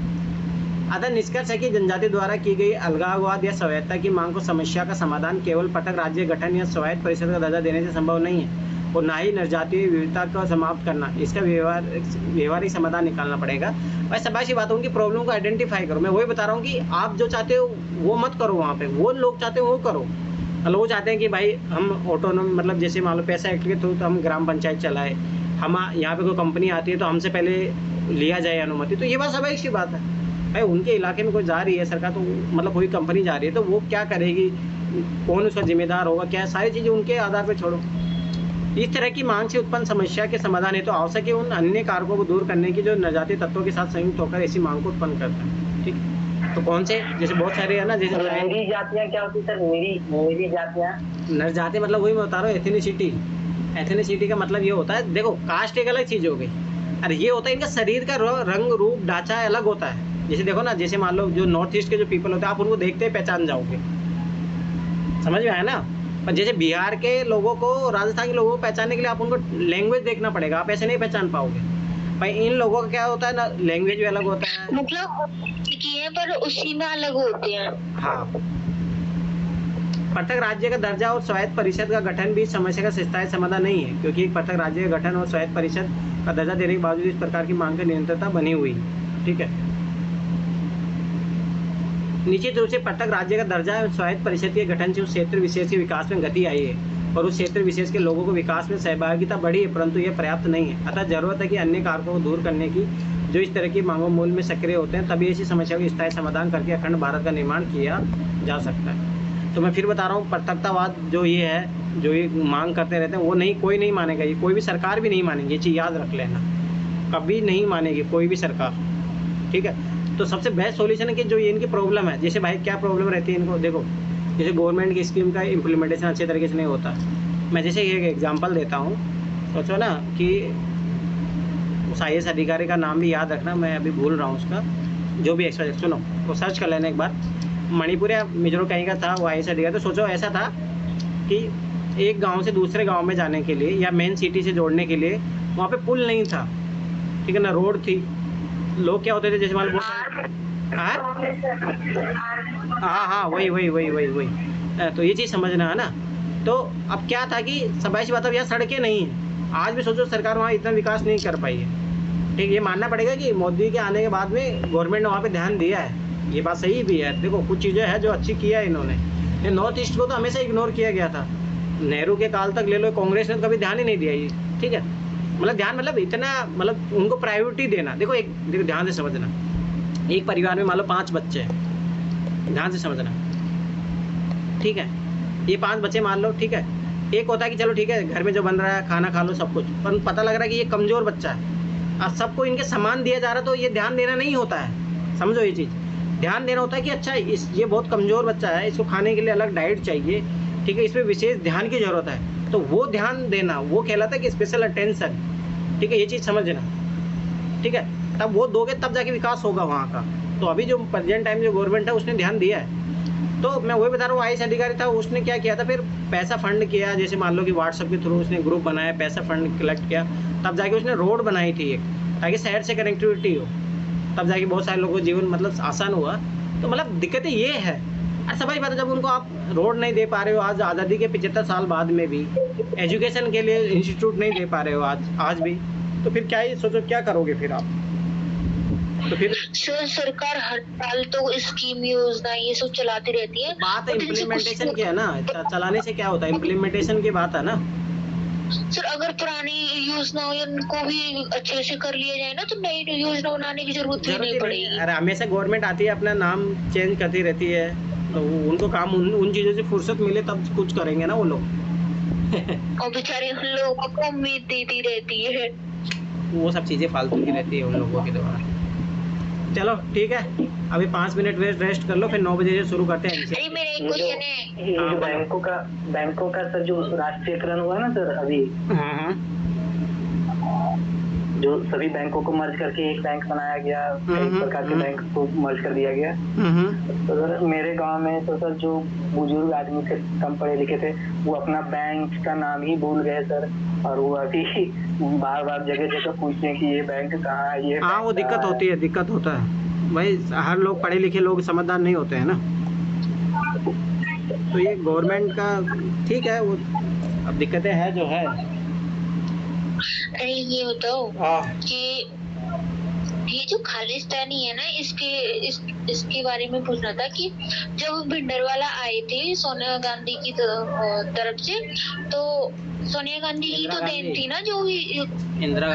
अतः निष्कर्ष है कि जनजाति द्वारा की गई अलगाववाद या स्वायत्ता की मांग को समस्या का समाधान केवल पृथक राज्य गठन या स्वायत्त परिषद का दर्जा देने से संभव नहीं है, और ना ही नरजातीय विविधता को समाप्त करना। इसका व्यवहारिक समाधान निकालना पड़ेगा। भाई सबाशी बात है, उनकी प्रॉब्लम को आइडेंटिफाई करो। मैं वही बता रहा हूँ कि आप जो चाहते हो वो मत करो, वहाँ पे वो लोग चाहते हो वो करो। मतलब वो चाहते हैं कि भाई हम ऑटोनोम, मतलब जैसे मान लो पैसा एक्ट के थ्रू तो हम ग्राम पंचायत चलाए, हम यहाँ पे कोई कंपनी आती है तो हमसे पहले लिया जाए अनुमति, तो ये बात स्वाभाविक सी बात है। भाई उनके इलाके में कोई जा रही है सरकार, तो मतलब कोई कंपनी जा रही है तो वो क्या करेगी, कौन उसका जिम्मेदार होगा, क्या, सारी चीज़ें उनके आधार पर छोड़ो। इस तरह की मांग से उत्पन्न समस्या के समाधान हेतु आवश्यक है उन अन्य कारकों को दूर करने की जो नजाती तत्वों के साथ संयुक्त होकर ऐसी मांग को उत्पन्न करता है। ठीक है, तो कौन से, जैसे बहुत सारे है ना, जैसे मेरी जातियाँ क्या होती है सर? मेरी जातियाँ नर जाति, मतलब वही मैं बता रहा हूँ, एथनिसिटी। एथनिसिटी का मतलब ये होता है, देखो कास्ट एक अलग चीज़ हो गई, अरे ये होता है इनका शरीर का रंग रूप ढांचा अलग होता है। जैसे देखो ना, जैसे मान लो जो नॉर्थ ईस्ट के जो पीपल होते हैं, आप उनको देखते ही पहचान जाओगे, समझ में आया ना। पर जैसे बिहार के लोगों को, राजस्थान के लोगों को पहचानने के लिए आप उनको लैंग्वेज देखना पड़ेगा, आप ऐसे नहीं पहचान पाओगे। भाई इन लोगों का क्या होता है ना, लैंग्वेज भी अलग होता है, मतलब किए पर उसी में अलग होते हैं। हाँ। पृथक राज्य का दर्जा और स्वायत्त परिषद का गठन भी इस समस्या का स्थायी समाधान नहीं है, क्योंकि एक पृथक राज्य का गठन और स्वायत्त परिषद का दर्जा देने के बावजूद इस प्रकार की मांग की निरंतरता बनी हुई है। ठीक है, निश्चित रूप से पृथक राज्य का दर्जा और स्वायत्त परिषद के गठन से उस क्षेत्र विशेष के विकास में गति आई है और उस क्षेत्र विशेष के लोगों को विकास में सहभागिता बढ़ी है, परंतु यह पर्याप्त नहीं है। अतः जरूरत है कि अन्य कारकों को दूर करने की जो इस तरह की मांगों मूल में सक्रिय होते हैं, तभी ऐसी समस्या को स्थायी समाधान करके अखंड भारत का निर्माण किया जा सकता है। तो मैं फिर बता रहा हूँ, पृथकतावाद जो ये है, जो ये मांग करते रहते हैं, वो नहीं, कोई नहीं मानेगा, ये कोई भी सरकार भी नहीं मानेगी, ये चीज़ याद रख लेना, कभी नहीं मानेगी कोई भी सरकार। ठीक है, तो सबसे बेस्ट सॉल्यूशन है कि जो ये इनकी प्रॉब्लम है, जैसे भाई क्या प्रॉब्लम रहती है इनको, देखो जैसे गवर्नमेंट की स्कीम का इम्प्लीमेंटेशन अच्छे तरीके से नहीं होता। मैं जैसे एक एग्जांपल देता हूँ, सोचो ना कि उस IAS अधिकारी का नाम भी याद रखना, मैं अभी भूल रहा हूँ उसका, जो भी एक्सपर्ट, सुनो तो सर्च कर लेना एक बार, मणिपुर या मिजोरम कहीं का था वो IAS अधिकारी। तो सोचो ऐसा था कि एक गाँव से दूसरे गाँव में जाने के लिए या मेन सिटी से जोड़ने के लिए वहाँ पे पुल नहीं था, ठीक है ना, रोड थी। लोग क्या होते थे, जैसे मान लो, हाँ वही। तो ये चीज़ समझना है ना। तो अब क्या था कि सबाई सी बात, अब यहाँ सड़कें नहीं हैं, आज भी सोचो सरकार वहाँ इतना विकास नहीं कर पाई है। ठीक, ये मानना पड़ेगा कि मोदी के आने के बाद में गवर्नमेंट ने वहाँ पे ध्यान दिया है, ये बात सही भी है। देखो कुछ चीज़ें हैं जो अच्छी किया है इन्होंने, ये नॉर्थ ईस्ट को तो हमेशा इग्नोर किया गया था, नेहरू के काल तक ले लो, कांग्रेस ने तो कभी ध्यान ही नहीं दिया ये। ठीक है, मतलब ध्यान, मतलब इतना, मतलब उनको प्रायोरिटी देना। देखो देखो ध्यान से समझना, एक परिवार में मान लो 5 बच्चे हैं, ध्यान से समझना, ठीक है, ये 5 बच्चे मान लो, ठीक है, एक होता है कि चलो ठीक है घर में जो बन रहा है खाना खा लो सब कुछ, पर पता लग रहा है कि ये कमज़ोर बच्चा है, अब सबको इनके सामान दिया जा रहा है, तो ये ध्यान देना नहीं होता है, समझो ये चीज़। ध्यान देना होता है कि अच्छा ये बहुत कमज़ोर बच्चा है, इसको खाने के लिए अलग डाइट चाहिए, ठीक है, इसमें विशेष ध्यान की ज़रूरत है, तो वो ध्यान देना वो कहलाता है कि स्पेशल अटेंशन। ठीक है, ये चीज़ समझना, ठीक है, तब वो दोगे तब जाके विकास होगा वहाँ का। तो अभी जो प्रेजेंट टाइम जो गवर्नमेंट है उसने ध्यान दिया है। तो मैं वही बता रहा हूँ, IAS अधिकारी था, उसने क्या किया था, फिर पैसा फंड किया, जैसे मान लो कि व्हाट्सएप के थ्रू उसने ग्रुप बनाया, पैसा फंड कलेक्ट किया, तब जाके उसने रोड बनाई थी एक, ताकि शहर से कनेक्टिविटी हो, तब जाके बहुत सारे लोगों को जीवन मतलब आसान हुआ। तो मतलब दिक्कतें ये है। अच्छा भाई, जब उनको आप रोड नहीं दे पा रहे हो, आज आज़ादी के 75 साल बाद में भी एजुकेशन के लिए इंस्टीट्यूट नहीं दे पा रहे हो आज भी, तो फिर क्या ही सोचो क्या करोगे फिर आप। तो फिर सरकार हर साल तो स्कीम योजना ये सब चलाती रहती है। बात है इम्प्लीमेंटेशन की है ना, चलाने से क्या होता है, इम्प्लीमेंटेशन की बात है ना। सर अगर पुरानी योजना को भी अच्छे से कर लिया जाए ना, तो नई योजना बनाने की जरूरत ही नहीं पड़ेगी। अरे हमेशा गवर्नमेंट आती है, अपना नाम चेंज करती रहती है, तो उनको काम उन चीज़ों से फुर्सत मिले तब कुछ करेंगे ना वो लोग। और बेचारे उन लोगों को उम्मीद देती रहती है, वो सब चीज़ें फालतू की रहती है उन लोगों के द्वारा। चलो ठीक है, अभी 5 मिनट रेस्ट कर लो, फिर 9 बजे से शुरू करते हैं। अरे मेरा एक क्वेश्चन है, ये जो बैंकों का सर जो राष्ट्रीयकरण हुआ ना सर अभी, जो सभी बैंकों को मर्ज करके एक बैंक बनाया गया, कई प्रकार के बैंक को मर्ज कर दिया गया। तो सर मेरे गांव में तो सर जो बुजुर्ग आदमी थे, कम पढ़े लिखे थे, वो अपना बैंक का नाम ही भूल गए सर, और वो अभी बार जगह पूछते हैं कि ये बैंक कहाँ है, ये। हाँ, वो दिक्कत होती है, दिक्कत होता है भाई, हर लोग पढ़े लिखे लोग समझदार नहीं होते हैं ना। तो ये गवर्नमेंट का ठीक है, वो अब दिक्कतें हैं जो है। अरे ये बताओ कि ये जो खालिस्तानी है ना, इसके बारे में पूछना था कि जब भिंडरवाला आए थे सोनिया गांधी की तरफ से, तो सोनिया गांधी की तो देन थी ना जो भी, इंदिरा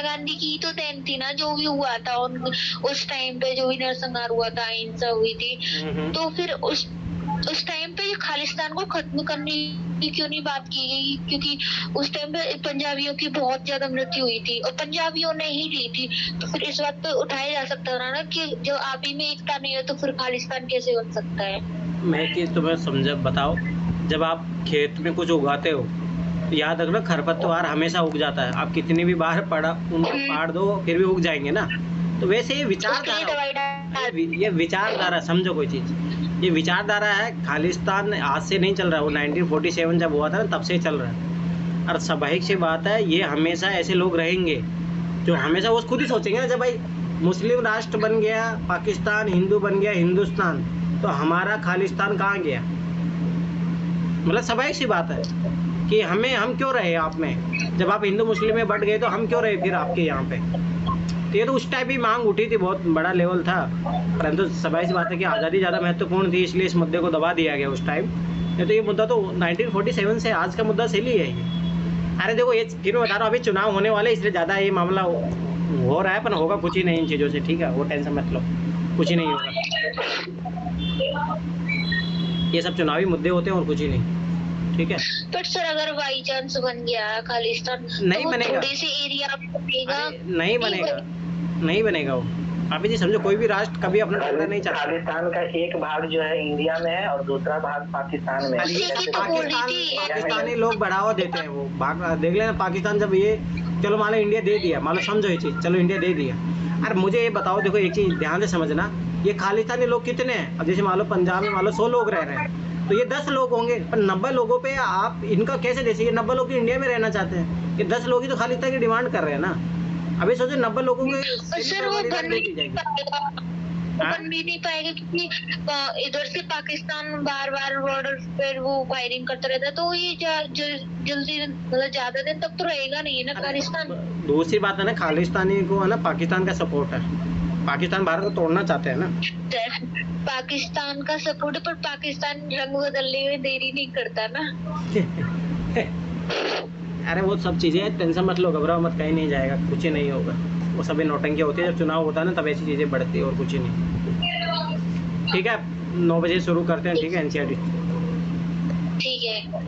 गांधी की तो देन थी ना जो भी हुआ था उस टाइम पे, जो भी नरसंहार हुआ था, अहिंसा हुई थी। तो फिर उस टाइम पे खालिस्तान को खत्म करने ये क्यों नहीं बात की गई, क्योंकि उस टाइम पे पंजाबियों की बहुत ज्यादा मृत्यु हुई थी और पंजाबियों ने ही ली थी। तो फिर इस बात पे उठाया जा सकता था ना कि जो आप ही में एकता नहीं है तो फिर खालिस्तान कैसे बन सकता है। मैं एक चीज़ तुम्हें समझा बताओ, जब आप खेत में कुछ उगाते हो तो याद रखना खरपतवार हमेशा उग जाता है, आप कितनी भी बार उनको पाड़ दो फिर भी उग जाएंगे ना। तो वैसे ये उसके लिए दवाई डाल ये विचारधारा, समझो कोई चीज़, ये विचारधारा है। खालिस्तान आज से नहीं चल रहा, वो 1947 जब हुआ था ना तब से चल रहा है। और स्वाभाविक सी बात है, ये हमेशा ऐसे लोग रहेंगे जो हमेशा वो खुद ही सोचेंगे ना, जब भाई मुस्लिम राष्ट्र बन गया पाकिस्तान, हिंदू बन गया हिंदुस्तान, तो हमारा खालिस्तान कहाँ गया। मतलब स्वाभाविक सी बात है कि हम क्यों रहे आप में, जब आप हिंदू मुस्लिम में बट गए तो हम क्यों रहे फिर आपके यहाँ पे। तो ये तो उस टाइम भी मांग उठी थी, बहुत बड़ा लेवल था, परंतु स्वाभाविक सी बात है कि आज़ादी ज़्यादा महत्वपूर्ण थी, इसलिए इस मुद्दे को दबा दिया गया उस टाइम। नहीं तो ये मुद्दा तो 1947 से आज का मुद्दा सही है ये। अरे देखो ये फिर मैं बता रहा हूँ, अभी चुनाव होने वाले इसलिए ज़्यादा ये मामला हो रहा है, पर होगा कुछ ही नहीं इन चीज़ों से, ठीक है, वो टेंशन मत लो, कुछ ही नहीं होगा। ये सब चुनावी मुद्दे होते हैं और कुछ ही नहीं, ठीक है। बट सर अगर बाई चांस बन गया खालिस्तान नहीं तो वो बनेगा। थोड़े से एरिया बनेगा। अरे नहीं बनेगा, नहीं बनेगा वो। आप जी समझो, कोई भी राष्ट्र कभी अपना टुकड़ा नहीं चाहता। खालिस्तान का एक भाग जो है इंडिया में है और दूसरा भाग पाकिस्तान में है। पाकिस्तानी लोग बढ़ावा देते हैं, वो भाग देख लेना। पाकिस्तान जब ये चलो मान लो इंडिया दे दिया, मान लो समझो ये चीज़, चलो इंडिया दे दिया। अरे मुझे ये बताओ, देखो एक चीज़ ध्यान से समझना, ये खालिस्तानी लोग कितने हैं। अब जैसे मान लो पंजाब में मान लो 100 लोग रह रहे हैं, तो ये 10 लोग होंगे, पर 90 लोगों पे आप इनका कैसे दे सकते। 90 लोग इंडिया में रहना चाहते हैं, ये 10 लोग ही तो खालिस्तान की डिमांड कर रहे हैं ना। अभी सोचो 90 लोगों के सर वो बन भी नहीं पाएगा, हाँ? बन भी नहीं पाएगा क्योंकि इधर से पाकिस्तान बार बार बॉर्डर पर वो फायरिंग करता रहता है, तो ये जल्दी मतलब ज्यादा दिन तक तो रहेगा नहीं है ना खालिस्तान। दूसरी बात है ना, खालिस्तानी को है ना पाकिस्तान का सपोर्ट है, पाकिस्तान भारत को तोड़ना चाहते हैं ना। पाकिस्तान का सपोर्ट है, पर पाकिस्तान रंग बदलने में देरी नहीं करता ना। अरे वो सब चीज़ें टेंशन मत लो, घबराओ मत, कहीं नहीं जाएगा, कुछ ही नहीं होगा। वो सभी नौटंकी होती है, जब चुनाव होता है ना तब ऐसी चीज़ें बढ़ती है और कुछ ही नहीं। ठीक है, 9 बजे शुरू करते हैं, ठीक है, एनसीईआरटी। ठीक है।